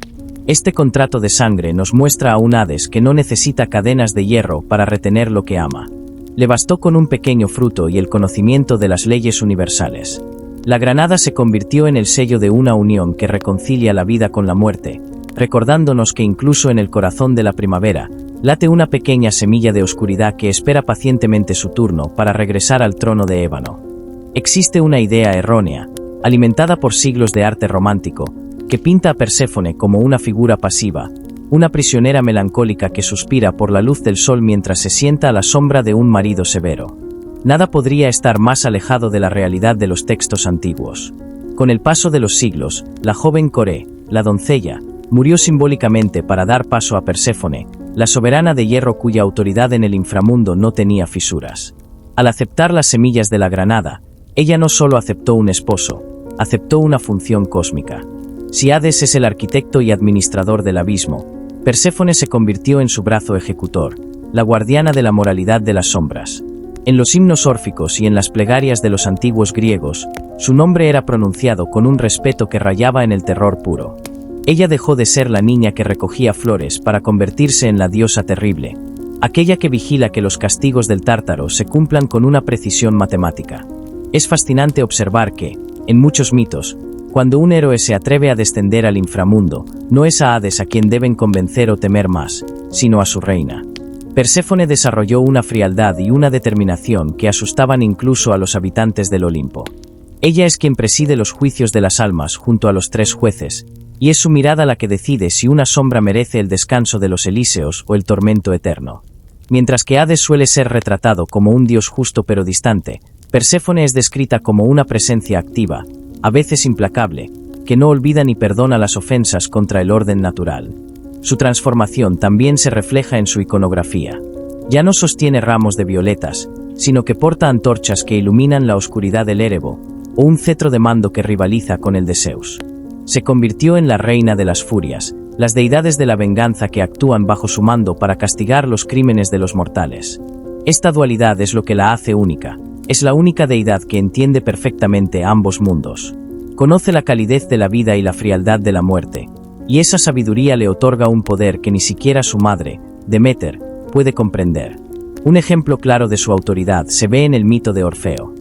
A: Este contrato de sangre nos muestra a un Hades que no necesita cadenas de hierro para retener lo que ama. Le bastó con un pequeño fruto y el conocimiento de las leyes universales. La granada se convirtió en el sello de una unión que reconcilia la vida con la muerte, recordándonos que incluso en el corazón de la primavera, late una pequeña semilla de oscuridad que espera pacientemente su turno para regresar al trono de ébano. Existe una idea errónea, alimentada por siglos de arte romántico, que pinta a Perséfone como una figura pasiva, una prisionera melancólica que suspira por la luz del sol mientras se sienta a la sombra de un marido severo. Nada podría estar más alejado de la realidad de los textos antiguos. Con el paso de los siglos, la joven Coré, la doncella, murió simbólicamente para dar paso a Perséfone, la soberana de hierro cuya autoridad en el inframundo no tenía fisuras. Al aceptar las semillas de la granada, ella no solo aceptó un esposo, aceptó una función cósmica. Si Hades es el arquitecto y administrador del abismo, Perséfone se convirtió en su brazo ejecutor, la guardiana de la moralidad de las sombras. En los himnos órficos y en las plegarias de los antiguos griegos, su nombre era pronunciado con un respeto que rayaba en el terror puro. Ella dejó de ser la niña que recogía flores para convertirse en la diosa terrible, aquella que vigila que los castigos del Tártaro se cumplan con una precisión matemática. Es fascinante observar que, en muchos mitos, cuando un héroe se atreve a descender al inframundo, no es a Hades a quien deben convencer o temer más, sino a su reina. Perséfone desarrolló una frialdad y una determinación que asustaban incluso a los habitantes del Olimpo. Ella es quien preside los juicios de las almas junto a los tres jueces, y es su mirada la que decide si una sombra merece el descanso de los Elíseos o el tormento eterno. Mientras que Hades suele ser retratado como un dios justo pero distante, Perséfone es descrita como una presencia activa, a veces implacable, que no olvida ni perdona las ofensas contra el orden natural. Su transformación también se refleja en su iconografía. Ya no sostiene ramos de violetas, sino que porta antorchas que iluminan la oscuridad del Erebo, o un cetro de mando que rivaliza con el de Zeus. Se convirtió en la reina de las furias, las deidades de la venganza que actúan bajo su mando para castigar los crímenes de los mortales. Esta dualidad es lo que la hace única. Es la única deidad que entiende perfectamente ambos mundos. Conoce la calidez de la vida y la frialdad de la muerte, y esa sabiduría le otorga un poder que ni siquiera su madre, Deméter, puede comprender. Un ejemplo claro de su autoridad se ve en el mito de Orfeo.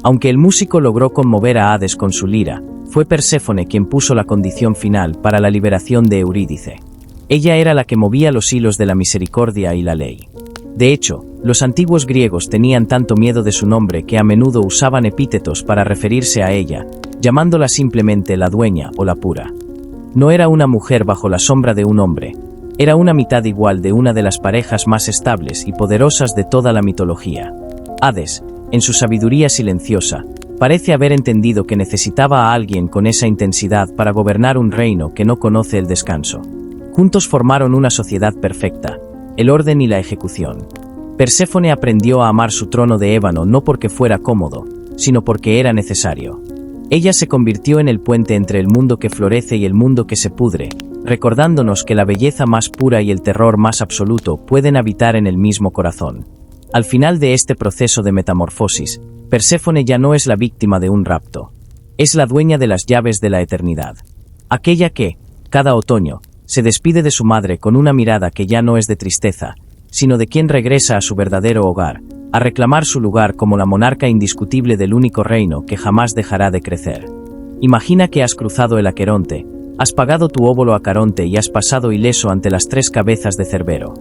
A: Aunque el músico logró conmover a Hades con su lira, fue Perséfone quien puso la condición final para la liberación de Eurídice. Ella era la que movía los hilos de la misericordia y la ley. De hecho, los antiguos griegos tenían tanto miedo de su nombre que a menudo usaban epítetos para referirse a ella, llamándola simplemente la dueña o la pura. No era una mujer bajo la sombra de un hombre, era una mitad igual de una de las parejas más estables y poderosas de toda la mitología. Hades, en su sabiduría silenciosa, parece haber entendido que necesitaba a alguien con esa intensidad para gobernar un reino que no conoce el descanso. Juntos formaron una sociedad perfecta, el orden y la ejecución. Perséfone aprendió a amar su trono de ébano no porque fuera cómodo, sino porque era necesario. Ella se convirtió en el puente entre el mundo que florece y el mundo que se pudre, recordándonos que la belleza más pura y el terror más absoluto pueden habitar en el mismo corazón. Al final de este proceso de metamorfosis, Perséfone ya no es la víctima de un rapto. Es la dueña de las llaves de la eternidad. Aquella que, cada otoño, se despide de su madre con una mirada que ya no es de tristeza, sino de quien regresa a su verdadero hogar, a reclamar su lugar como la monarca indiscutible del único reino que jamás dejará de crecer. Imagina que has cruzado el Aqueronte, has pagado tu óbolo a Caronte y has pasado ileso ante las tres cabezas de Cerbero.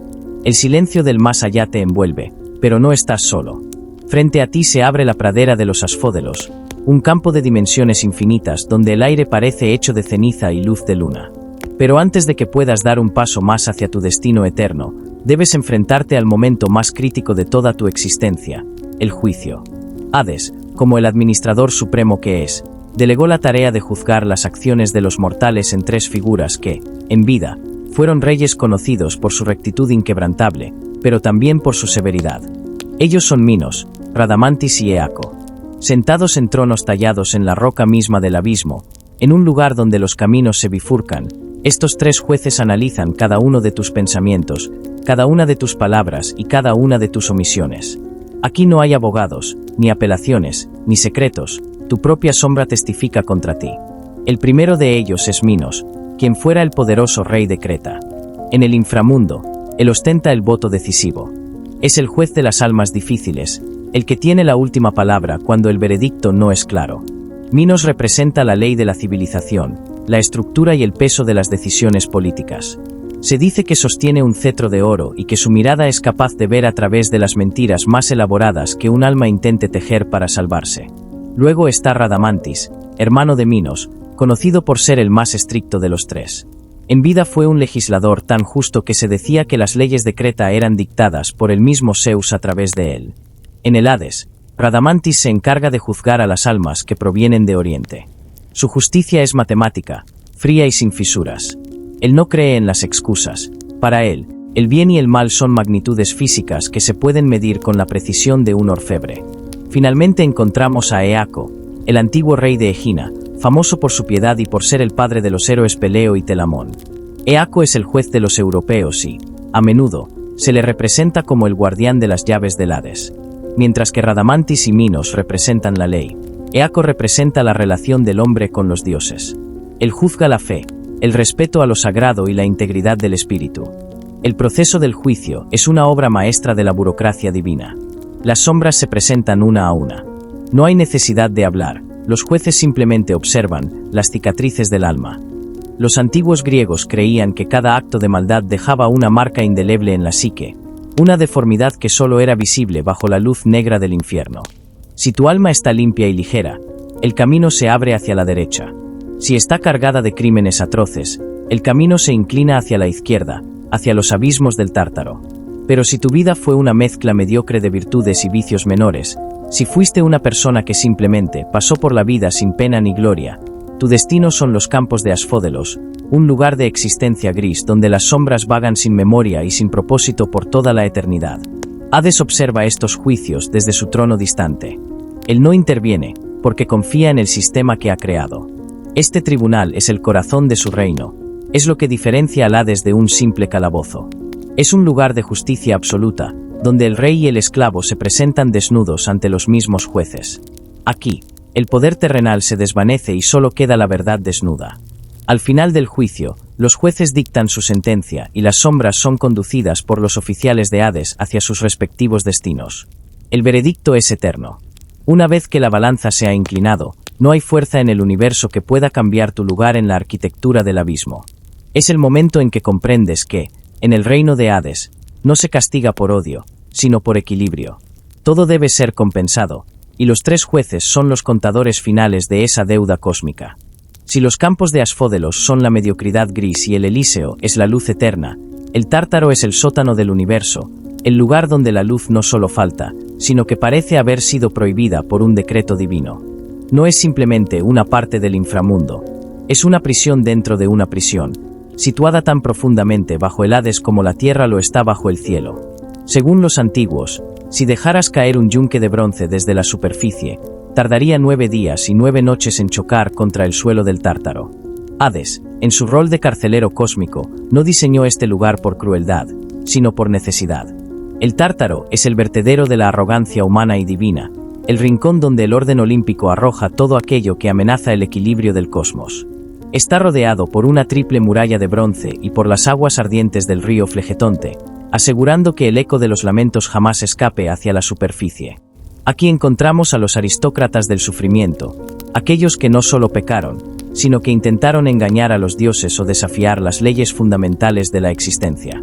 A: El silencio del más allá te envuelve, pero no estás solo. Frente a ti se abre la pradera de los asfódelos, un campo de dimensiones infinitas donde el aire parece hecho de ceniza y luz de luna. Pero antes de que puedas dar un paso más hacia tu destino eterno, debes enfrentarte al momento más crítico de toda tu existencia, el juicio. Hades, como el administrador supremo que es, delegó la tarea de juzgar las acciones de los mortales en 3 figuras que, en vida, fueron reyes conocidos por su rectitud inquebrantable, pero también por su severidad. Ellos son Minos, Radamantis y Eaco. Sentados en tronos tallados en la roca misma del abismo, en un lugar donde los caminos se bifurcan, estos 3 jueces analizan cada uno de tus pensamientos, cada una de tus palabras y cada una de tus omisiones. Aquí no hay abogados, ni apelaciones, ni secretos, tu propia sombra testifica contra ti. El primero de ellos es Minos, quien fuera el poderoso rey de Creta. En el inframundo, él ostenta el voto decisivo. Es el juez de las almas difíciles, el que tiene la última palabra cuando el veredicto no es claro. Minos representa la ley de la civilización, la estructura y el peso de las decisiones políticas. Se dice que sostiene un cetro de oro y que su mirada es capaz de ver a través de las mentiras más elaboradas que un alma intente tejer para salvarse. Luego está Radamantis, hermano de Minos, conocido por ser el más estricto de los 3. En vida fue un legislador tan justo que se decía que las leyes de Creta eran dictadas por el mismo Zeus a través de él. En el Hades, Radamantis se encarga de juzgar a las almas que provienen de Oriente. Su justicia es matemática, fría y sin fisuras. Él no cree en las excusas. Para él, el bien y el mal son magnitudes físicas que se pueden medir con la precisión de un orfebre. Finalmente encontramos a Eaco, el antiguo rey de Egina, famoso por su piedad y por ser el padre de los héroes Peleo y Telamón. Eaco es el juez de los europeos y, a menudo, se le representa como el guardián de las llaves del Hades. Mientras que Radamantis y Minos representan la ley, Eaco representa la relación del hombre con los dioses. Él juzga la fe, el respeto a lo sagrado y la integridad del espíritu. El proceso del juicio es una obra maestra de la burocracia divina. Las sombras se presentan una a una. No hay necesidad de hablar, los jueces simplemente observan las cicatrices del alma. Los antiguos griegos creían que cada acto de maldad dejaba una marca indeleble en la psique, una deformidad que solo era visible bajo la luz negra del infierno. Si tu alma está limpia y ligera, el camino se abre hacia la derecha. Si está cargada de crímenes atroces, el camino se inclina hacia la izquierda, hacia los abismos del Tártaro. Pero si tu vida fue una mezcla mediocre de virtudes y vicios menores, si fuiste una persona que simplemente pasó por la vida sin pena ni gloria, tu destino son los campos de Asfódelos, un lugar de existencia gris donde las sombras vagan sin memoria y sin propósito por toda la eternidad. Hades observa estos juicios desde su trono distante. Él no interviene, porque confía en el sistema que ha creado. Este tribunal es el corazón de su reino, es lo que diferencia al Hades de un simple calabozo. Es un lugar de justicia absoluta, donde el rey y el esclavo se presentan desnudos ante los mismos jueces. Aquí, el poder terrenal se desvanece y solo queda la verdad desnuda. Al final del juicio, los jueces dictan su sentencia y las sombras son conducidas por los oficiales de Hades hacia sus respectivos destinos. El veredicto es eterno. Una vez que la balanza se ha inclinado, no hay fuerza en el universo que pueda cambiar tu lugar en la arquitectura del abismo. Es el momento en que comprendes que, en el reino de Hades, no se castiga por odio, sino por equilibrio. Todo debe ser compensado, y los 3 jueces son los contadores finales de esa deuda cósmica. Si los campos de Asfódelos son la mediocridad gris y el Elíseo es la luz eterna, el Tártaro es el sótano del universo, el lugar donde la luz no solo falta, sino que parece haber sido prohibida por un decreto divino. No es simplemente una parte del inframundo, es una prisión dentro de una prisión, situada tan profundamente bajo el Hades como la tierra lo está bajo el cielo. Según los antiguos, si dejaras caer un yunque de bronce desde la superficie, tardaría 9 días y 9 noches en chocar contra el suelo del Tártaro. Hades, en su rol de carcelero cósmico, no diseñó este lugar por crueldad, sino por necesidad. El Tártaro es el vertedero de la arrogancia humana y divina, el rincón donde el orden olímpico arroja todo aquello que amenaza el equilibrio del cosmos. Está rodeado por una triple muralla de bronce y por las aguas ardientes del río Flegetonte, asegurando que el eco de los lamentos jamás escape hacia la superficie. Aquí encontramos a los aristócratas del sufrimiento, aquellos que no solo pecaron, sino que intentaron engañar a los dioses o desafiar las leyes fundamentales de la existencia.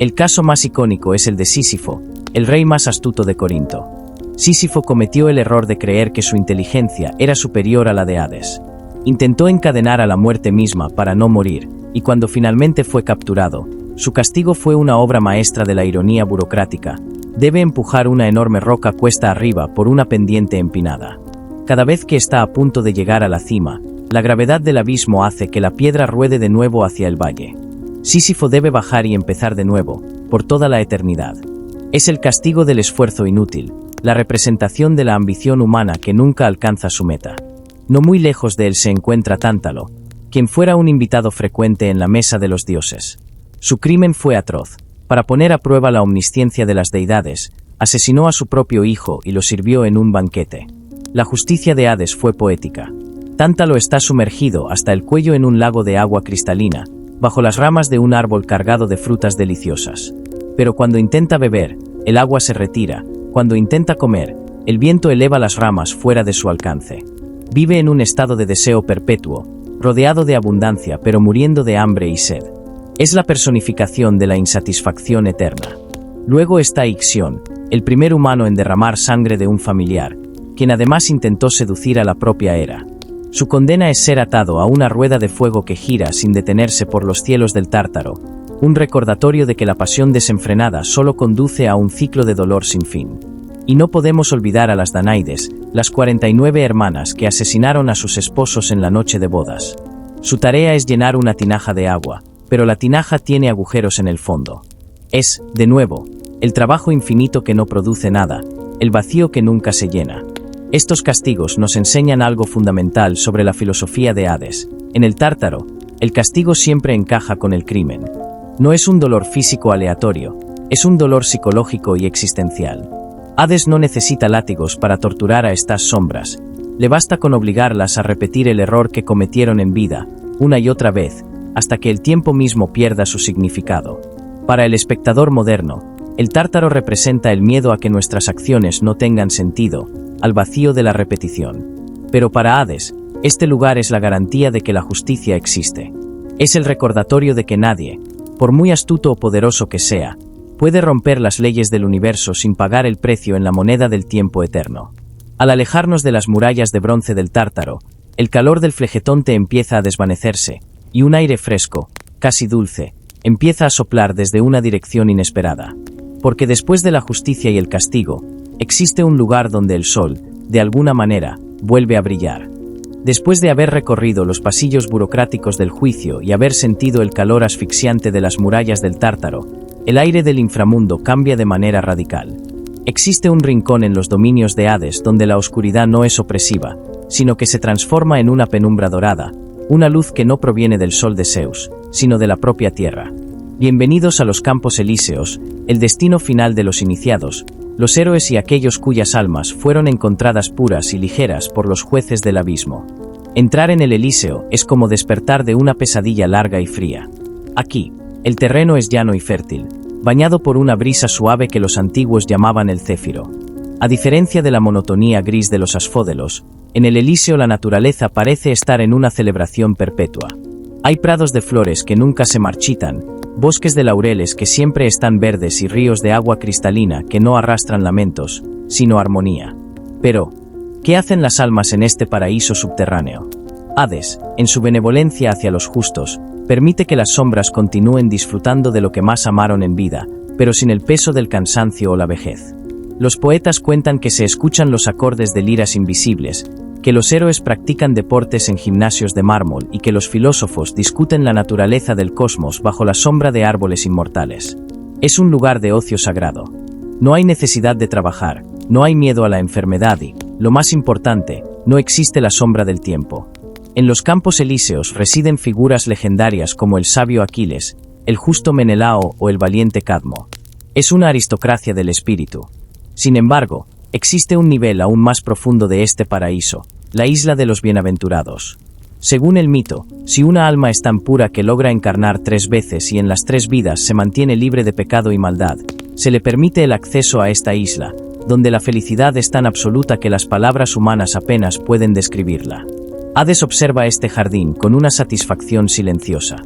A: El caso más icónico es el de Sísifo, el rey más astuto de Corinto. Sísifo cometió el error de creer que su inteligencia era superior a la de Hades. Intentó encadenar a la muerte misma para no morir, y cuando finalmente fue capturado, su castigo fue una obra maestra de la ironía burocrática. Debe empujar una enorme roca cuesta arriba por una pendiente empinada. Cada vez que está a punto de llegar a la cima, la gravedad del abismo hace que la piedra ruede de nuevo hacia el valle. Sísifo debe bajar y empezar de nuevo, por toda la eternidad. Es el castigo del esfuerzo inútil, la representación de la ambición humana que nunca alcanza su meta. No muy lejos de él se encuentra Tántalo, quien fuera un invitado frecuente en la mesa de los dioses. Su crimen fue atroz. Para poner a prueba la omnisciencia de las deidades, asesinó a su propio hijo y lo sirvió en un banquete. La justicia de Hades fue poética. Tántalo está sumergido hasta el cuello en un lago de agua cristalina, bajo las ramas de un árbol cargado de frutas deliciosas. Pero cuando intenta beber, el agua se retira. Cuando intenta comer, el viento eleva las ramas fuera de su alcance. Vive en un estado de deseo perpetuo, rodeado de abundancia pero muriendo de hambre y sed. Es la personificación de la insatisfacción eterna. Luego está Ixión, el primer humano en derramar sangre de un familiar, quien además intentó seducir a la propia Hera. Su condena es ser atado a una rueda de fuego que gira sin detenerse por los cielos del Tártaro, un recordatorio de que la pasión desenfrenada solo conduce a un ciclo de dolor sin fin. Y no podemos olvidar a las Danaides, las 49 hermanas que asesinaron a sus esposos en la noche de bodas. Su tarea es llenar una tinaja de agua, pero la tinaja tiene agujeros en el fondo. Es, de nuevo, el trabajo infinito que no produce nada, el vacío que nunca se llena. Estos castigos nos enseñan algo fundamental sobre la filosofía de Hades. En el Tártaro, el castigo siempre encaja con el crimen. No es un dolor físico aleatorio, es un dolor psicológico y existencial. Hades no necesita látigos para torturar a estas sombras. Le basta con obligarlas a repetir el error que cometieron en vida, una y otra vez, hasta que el tiempo mismo pierda su significado. Para el espectador moderno, el Tártaro representa el miedo a que nuestras acciones no tengan sentido, al vacío de la repetición. Pero para Hades, este lugar es la garantía de que la justicia existe. Es el recordatorio de que nadie, por muy astuto o poderoso que sea, puede romper las leyes del universo sin pagar el precio en la moneda del tiempo eterno. Al alejarnos de las murallas de bronce del Tártaro, el calor del flegetonte empieza a desvanecerse, y un aire fresco, casi dulce, empieza a soplar desde una dirección inesperada. Porque después de la justicia y el castigo, existe un lugar donde el sol, de alguna manera, vuelve a brillar. Después de haber recorrido los pasillos burocráticos del juicio y haber sentido el calor asfixiante de las murallas del Tártaro, el aire del inframundo cambia de manera radical. Existe un rincón en los dominios de Hades donde la oscuridad no es opresiva, sino que se transforma en una penumbra dorada, una luz que no proviene del sol de Zeus, sino de la propia tierra. Bienvenidos a los Campos Elíseos, el destino final de los iniciados, los héroes y aquellos cuyas almas fueron encontradas puras y ligeras por los jueces del abismo. Entrar en el Elíseo es como despertar de una pesadilla larga y fría. Aquí, el terreno es llano y fértil, bañado por una brisa suave que los antiguos llamaban el céfiro. A diferencia de la monotonía gris de los asfódelos, en el Elíseo la naturaleza parece estar en una celebración perpetua. Hay prados de flores que nunca se marchitan, bosques de laureles que siempre están verdes y ríos de agua cristalina que no arrastran lamentos, sino armonía. Pero, ¿qué hacen las almas en este paraíso subterráneo? Hades, en su benevolencia hacia los justos, permite que las sombras continúen disfrutando de lo que más amaron en vida, pero sin el peso del cansancio o la vejez. Los poetas cuentan que se escuchan los acordes de liras invisibles, que los héroes practican deportes en gimnasios de mármol y que los filósofos discuten la naturaleza del cosmos bajo la sombra de árboles inmortales. Es un lugar de ocio sagrado. No hay necesidad de trabajar, no hay miedo a la enfermedad y, lo más importante, no existe la sombra del tiempo. En los Campos Elíseos residen figuras legendarias como el sabio Aquiles, el justo Menelao o el valiente Cadmo. Es una aristocracia del espíritu. Sin embargo, existe un nivel aún más profundo de este paraíso, la isla de los bienaventurados. Según el mito, si una alma es tan pura que logra encarnar 3 veces y en las 3 vidas se mantiene libre de pecado y maldad, se le permite el acceso a esta isla, donde la felicidad es tan absoluta que las palabras humanas apenas pueden describirla. Hades observa este jardín con una satisfacción silenciosa.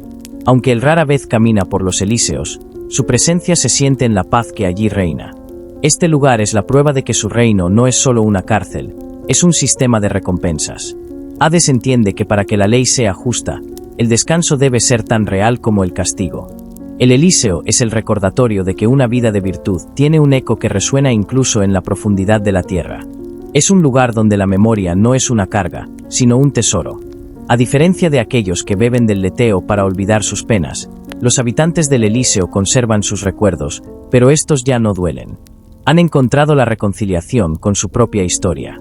A: Aunque él rara vez camina por los Elíseos, Su presencia se siente en la paz que allí reina. Este lugar es la prueba de que su reino no es solo una cárcel, es un sistema de recompensas. Hades entiende que para que la ley sea justa, el descanso debe ser tan real como el castigo. El Elíseo es el recordatorio de que una vida de virtud tiene un eco que resuena incluso en la profundidad de la tierra. Es un lugar donde la memoria no es una carga, sino un tesoro. A diferencia de aquellos que beben del leteo para olvidar sus penas, los habitantes del Elíseo conservan sus recuerdos, pero estos ya no duelen. Han encontrado la reconciliación con su propia historia.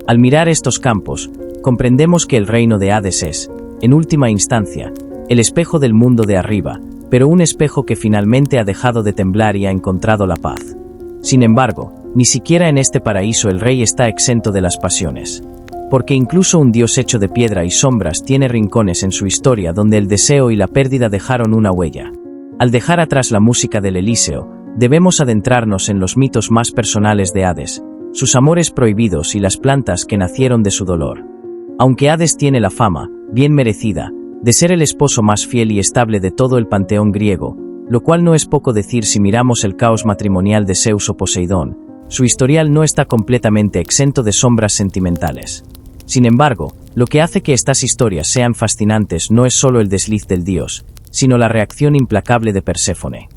A: Al mirar estos campos, comprendemos que el reino de Hades es, en última instancia, el espejo del mundo de arriba, pero un espejo que finalmente ha dejado de temblar y ha encontrado la paz. Sin embargo, ni siquiera en este paraíso el rey está exento de las pasiones. Porque incluso un dios hecho de piedra y sombras tiene rincones en su historia donde el deseo y la pérdida dejaron una huella. Al dejar atrás la música del Elíseo, debemos adentrarnos en los mitos más personales de Hades, sus amores prohibidos y las plantas que nacieron de su dolor. Aunque Hades tiene la fama, bien merecida, de ser el esposo más fiel y estable de todo el panteón griego, lo cual no es poco decir si miramos el caos matrimonial de Zeus o Poseidón, su historial no está completamente exento de sombras sentimentales. Sin embargo, lo que hace que estas historias sean fascinantes no es solo el desliz del dios, sino la reacción implacable de Perséfone.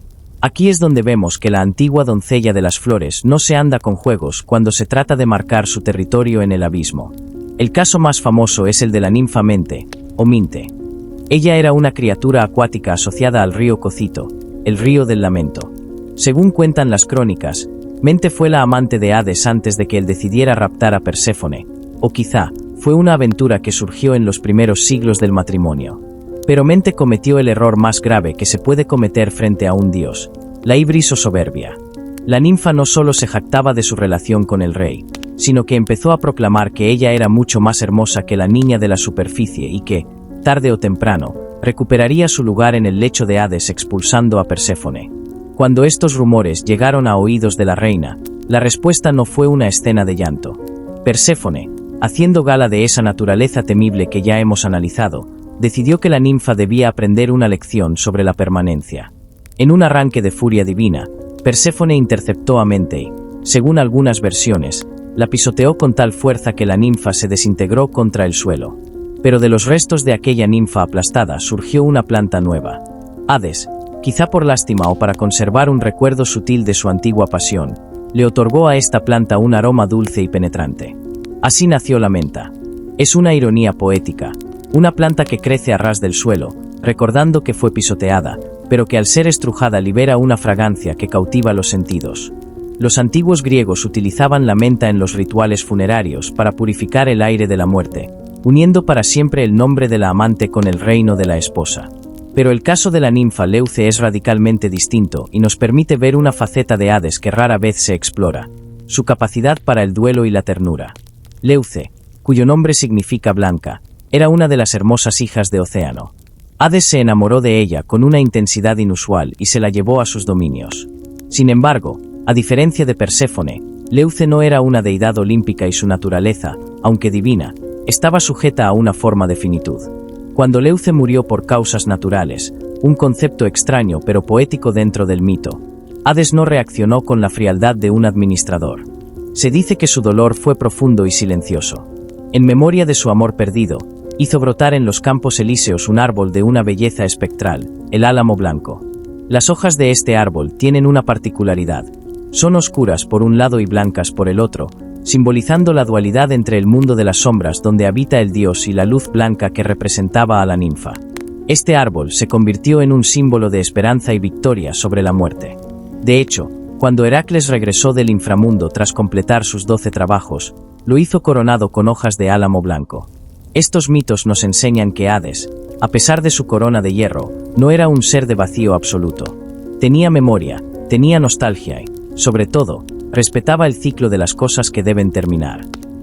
A: Aquí es donde vemos que la antigua doncella de las flores no se anda con juegos cuando se trata de marcar su territorio en el abismo. El caso más famoso es el de la ninfa Mente, o Minte. Ella era una criatura acuática asociada al río Cocito, el río del lamento. Según cuentan las crónicas, Mente fue la amante de Hades antes de que él decidiera raptar a Perséfone, o quizá, fue una aventura que surgió en los primeros siglos del matrimonio. Pero Mente cometió el error más grave que se puede cometer frente a un dios, la ibris o soberbia. La ninfa no solo se jactaba de su relación con el rey, sino que empezó a proclamar que ella era mucho más hermosa que la niña de la superficie y que, tarde o temprano, recuperaría su lugar en el lecho de Hades expulsando a Perséfone. Cuando estos rumores llegaron a oídos de la reina, la respuesta no fue una escena de llanto. Perséfone, haciendo gala de esa naturaleza temible que ya hemos analizado, decidió que la ninfa debía aprender una lección sobre la permanencia. En un arranque de furia divina, Perséfone interceptó a Mente y, según algunas versiones, la pisoteó con tal fuerza que la ninfa se desintegró contra el suelo. Pero de los restos de aquella ninfa aplastada surgió una planta nueva. Hades, quizá por lástima o para conservar un recuerdo sutil de su antigua pasión, le otorgó a esta planta un aroma dulce y penetrante. Así nació la menta. Es una ironía poética, una planta que crece a ras del suelo, recordando que fue pisoteada, pero que al ser estrujada libera una fragancia que cautiva los sentidos. Los antiguos griegos utilizaban la menta en los rituales funerarios para purificar el aire de la muerte, uniendo para siempre el nombre de la amante con el reino de la esposa. Pero el caso de la ninfa Leuce es radicalmente distinto y nos permite ver una faceta de Hades que rara vez se explora, su capacidad para el duelo y la ternura. Leuce, cuyo nombre significa blanca, era una de las hermosas hijas de Océano. Hades se enamoró de ella con una intensidad inusual y se la llevó a sus dominios. Sin embargo, a diferencia de Perséfone, Leuce no era una deidad olímpica y su naturaleza, aunque divina, estaba sujeta a una forma de finitud. Cuando Leuce murió por causas naturales, un concepto extraño pero poético dentro del mito, Hades no reaccionó con la frialdad de un administrador. Se dice que su dolor fue profundo y silencioso. En memoria de su amor perdido, hizo brotar en los campos elíseos un árbol de una belleza espectral, el álamo blanco. Las hojas de este árbol tienen una particularidad. Son oscuras por un lado y blancas por el otro, simbolizando la dualidad entre el mundo de las sombras donde habita el dios y la luz blanca que representaba a la ninfa. Este árbol se convirtió en un símbolo de esperanza y victoria sobre la muerte. De hecho, cuando Heracles regresó del inframundo tras completar sus 12 trabajos, lo hizo coronado con hojas de álamo blanco. Estos mitos nos enseñan que Hades, a pesar de su corona de hierro, no era un ser de vacío absoluto. Tenía memoria, tenía nostalgia y, sobre todo, respetaba el ciclo de las cosas que deben terminar.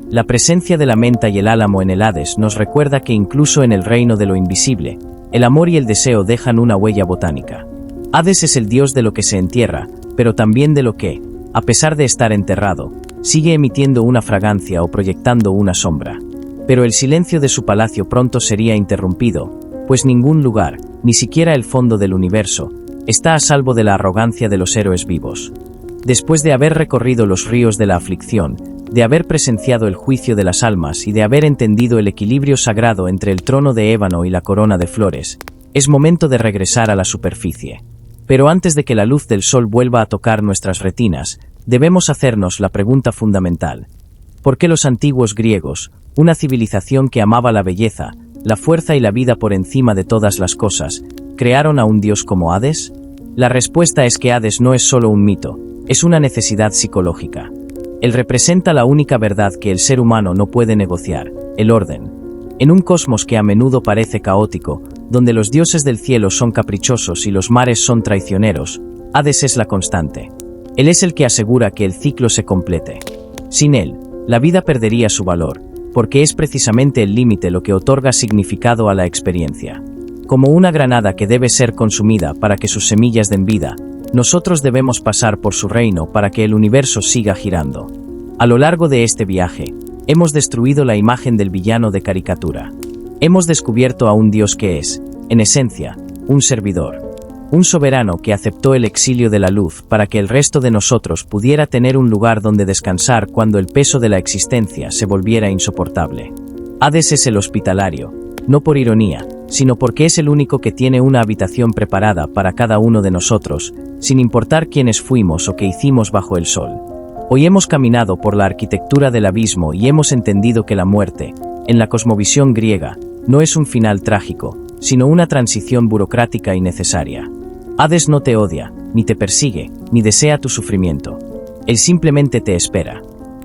A: La presencia de la menta y el álamo en el Hades nos recuerda que incluso en el reino de lo invisible, el amor y el deseo dejan una huella botánica. Hades es el dios de lo que se entierra, pero también de lo que, a pesar de estar enterrado, sigue emitiendo una fragancia o proyectando una sombra. Pero el silencio de su palacio pronto sería interrumpido, pues ningún lugar, ni siquiera el fondo del universo, está a salvo de la arrogancia de los héroes vivos. Después de haber recorrido los ríos de la aflicción, de haber presenciado el juicio de las almas y de haber entendido el equilibrio sagrado entre el trono de ébano y la corona de flores, es momento de regresar a la superficie. Pero antes de que la luz del sol vuelva a tocar nuestras retinas, debemos hacernos la pregunta fundamental. ¿Por qué los antiguos griegos, una civilización que amaba la belleza, la fuerza y la vida por encima de todas las cosas, crearon a un dios como Hades? La respuesta es que Hades no es solo un mito, es una necesidad psicológica. Él representa la única verdad que el ser humano no puede negociar, el orden. En un cosmos que a menudo parece caótico, donde los dioses del cielo son caprichosos y los mares son traicioneros, Hades es la constante. Él es el que asegura que el ciclo se complete. Sin él, la vida perdería su valor, porque es precisamente el límite lo que otorga significado a la experiencia. Como una granada que debe ser consumida para que sus semillas den vida, nosotros debemos pasar por su reino para que el universo siga girando. A lo largo de este viaje, hemos destruido la imagen del villano de caricatura. Hemos descubierto a un Dios que es, en esencia, un servidor. Un soberano que aceptó el exilio de la luz para que el resto de nosotros pudiera tener un lugar donde descansar cuando el peso de la existencia se volviera insoportable. Hades es el hospitalario, no por ironía, sino porque es el único que tiene una habitación preparada para cada uno de nosotros, sin importar quiénes fuimos o qué hicimos bajo el sol. Hoy hemos caminado por la arquitectura del abismo y hemos entendido que la muerte, en la cosmovisión griega, no es un final trágico, sino una transición burocrática y necesaria. Hades no te odia, ni te persigue, ni desea tu sufrimiento. Él simplemente te espera.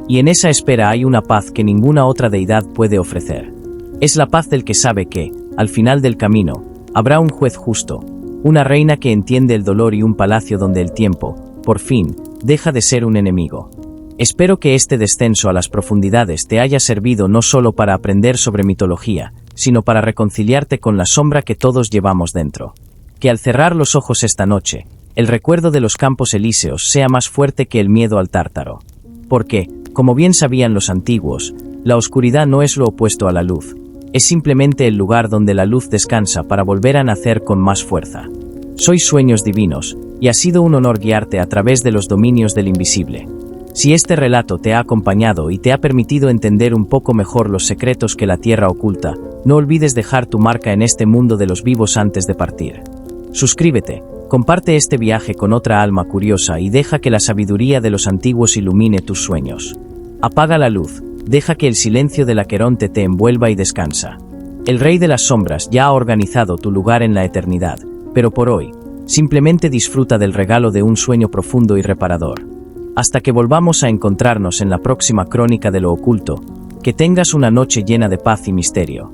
A: Y en esa espera hay una paz que ninguna otra deidad puede ofrecer. Es la paz del que sabe que, al final del camino, habrá un juez justo, una reina que entiende el dolor y un palacio donde el tiempo, por fin, deja de ser un enemigo. Espero que este descenso a las profundidades te haya servido no solo para aprender sobre mitología, sino para reconciliarte con la sombra que todos llevamos dentro. Que al cerrar los ojos esta noche, el recuerdo de los campos elíseos sea más fuerte que el miedo al tártaro. Porque, como bien sabían los antiguos, la oscuridad no es lo opuesto a la luz, es simplemente el lugar donde la luz descansa para volver a nacer con más fuerza. Sois sueños divinos, y ha sido un honor guiarte a través de los dominios del invisible. Si este relato te ha acompañado y te ha permitido entender un poco mejor los secretos que la Tierra oculta, no olvides dejar tu marca en este mundo de los vivos antes de partir. Suscríbete, comparte este viaje con otra alma curiosa y deja que la sabiduría de los antiguos ilumine tus sueños. Apaga la luz, deja que el silencio del Aqueronte te envuelva y descansa. El Rey de las Sombras ya ha organizado tu lugar en la eternidad, pero por hoy, simplemente disfruta del regalo de un sueño profundo y reparador. Hasta que volvamos a encontrarnos en la próxima crónica de lo oculto, que tengas una noche llena de paz y misterio.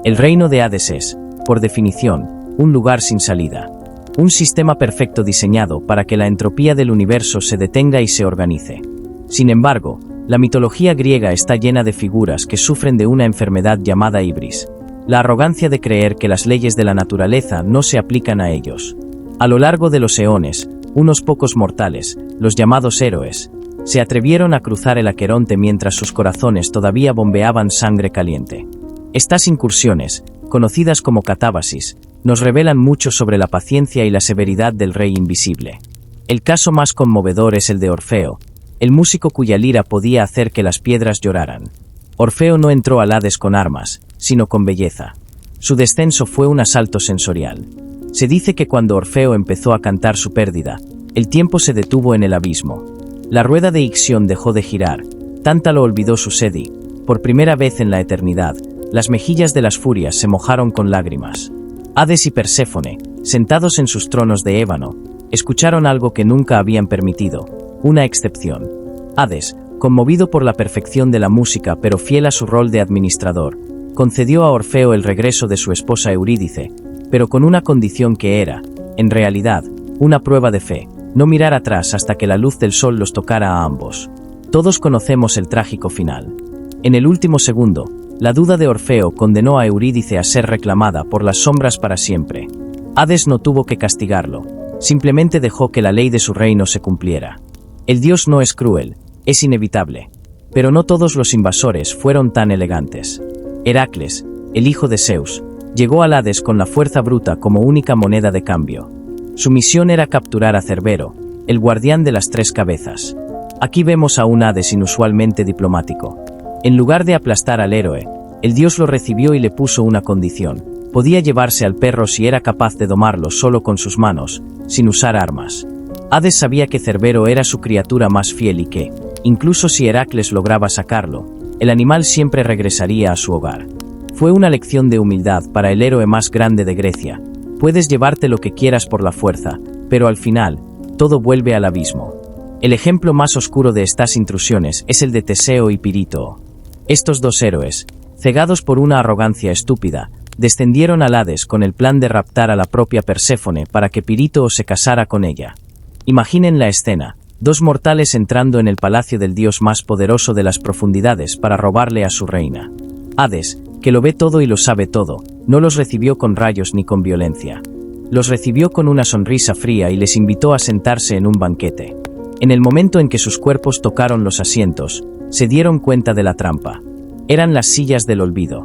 A: El reino de Hades es, por definición, un lugar sin salida. Un sistema perfecto diseñado para que la entropía del universo se detenga y se organice. Sin embargo, la mitología griega está llena de figuras que sufren de una enfermedad llamada hibris, la arrogancia de creer que las leyes de la naturaleza no se aplican a ellos. A lo largo de los eones, unos pocos mortales, los llamados héroes, se atrevieron a cruzar el Aqueronte mientras sus corazones todavía bombeaban sangre caliente. Estas incursiones, conocidas como catábasis, nos revelan mucho sobre la paciencia y la severidad del rey invisible. El caso más conmovedor es el de Orfeo, el músico cuya lira podía hacer que las piedras lloraran. Orfeo no entró al Hades con armas, sino con belleza. Su descenso fue un asalto sensorial. Se dice que cuando Orfeo empezó a cantar su pérdida, el tiempo se detuvo en el abismo. La rueda de Ixión dejó de girar, Tántalo olvidó su sedi. Por primera vez en la eternidad, las mejillas de las furias se mojaron con lágrimas. Hades y Perséfone, sentados en sus tronos de ébano, escucharon algo que nunca habían permitido, una excepción. Hades, conmovido por la perfección de la música pero fiel a su rol de administrador, concedió a Orfeo el regreso de su esposa Eurídice, pero con una condición que era, en realidad, una prueba de fe, no mirar atrás hasta que la luz del sol los tocara a ambos. Todos conocemos el trágico final. En el último segundo, La duda de Orfeo condenó a Eurídice a ser reclamada por las sombras para siempre. Hades no tuvo que castigarlo, simplemente dejó que la ley de su reino se cumpliera. El dios no es cruel, es inevitable. Pero no todos los invasores fueron tan elegantes. Heracles, el hijo de Zeus, llegó al Hades con la fuerza bruta como única moneda de cambio. Su misión era capturar a Cerbero, el guardián de las tres cabezas. Aquí vemos a un Hades inusualmente diplomático. En lugar de aplastar al héroe, el dios lo recibió y le puso una condición. Podía llevarse al perro si era capaz de domarlo solo con sus manos, sin usar armas. Hades sabía que Cerbero era su criatura más fiel y que, incluso si Heracles lograba sacarlo, el animal siempre regresaría a su hogar. Fue una lección de humildad para el héroe más grande de Grecia. Puedes llevarte lo que quieras por la fuerza, pero al final, todo vuelve al abismo. El ejemplo más oscuro de estas intrusiones es el de Teseo y Pirítoo. Estos dos héroes, cegados por una arrogancia estúpida, descendieron al Hades con el plan de raptar a la propia Perséfone para que Pirítoo se casara con ella. Imaginen la escena, dos mortales entrando en el palacio del dios más poderoso de las profundidades para robarle a su reina. Hades, que lo ve todo y lo sabe todo, no los recibió con rayos ni con violencia. Los recibió con una sonrisa fría y les invitó a sentarse en un banquete. En el momento en que sus cuerpos tocaron los asientos, se dieron cuenta de la trampa. Eran las sillas del olvido.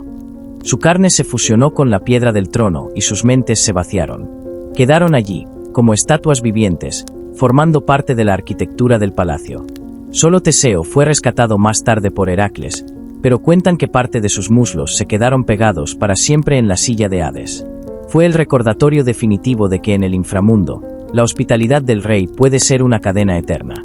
A: Su carne se fusionó con la piedra del trono y sus mentes se vaciaron. Quedaron allí, como estatuas vivientes, formando parte de la arquitectura del palacio. Solo Teseo fue rescatado más tarde por Heracles, pero cuentan que parte de sus muslos se quedaron pegados para siempre en la silla de Hades. Fue el recordatorio definitivo de que en el inframundo, la hospitalidad del rey puede ser una cadena eterna.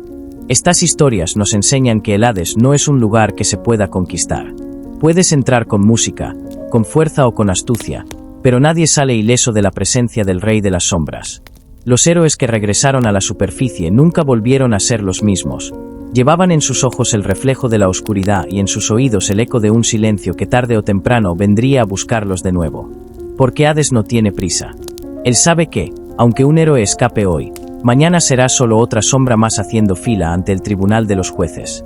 A: Estas historias nos enseñan que el Hades no es un lugar que se pueda conquistar. Puedes entrar con música, con fuerza o con astucia, pero nadie sale ileso de la presencia del rey de las sombras. Los héroes que regresaron a la superficie nunca volvieron a ser los mismos. Llevaban en sus ojos el reflejo de la oscuridad y en sus oídos el eco de un silencio que tarde o temprano vendría a buscarlos de nuevo. Porque Hades no tiene prisa. Él sabe que, aunque un héroe escape hoy, mañana será solo otra sombra más haciendo fila ante el tribunal de los jueces.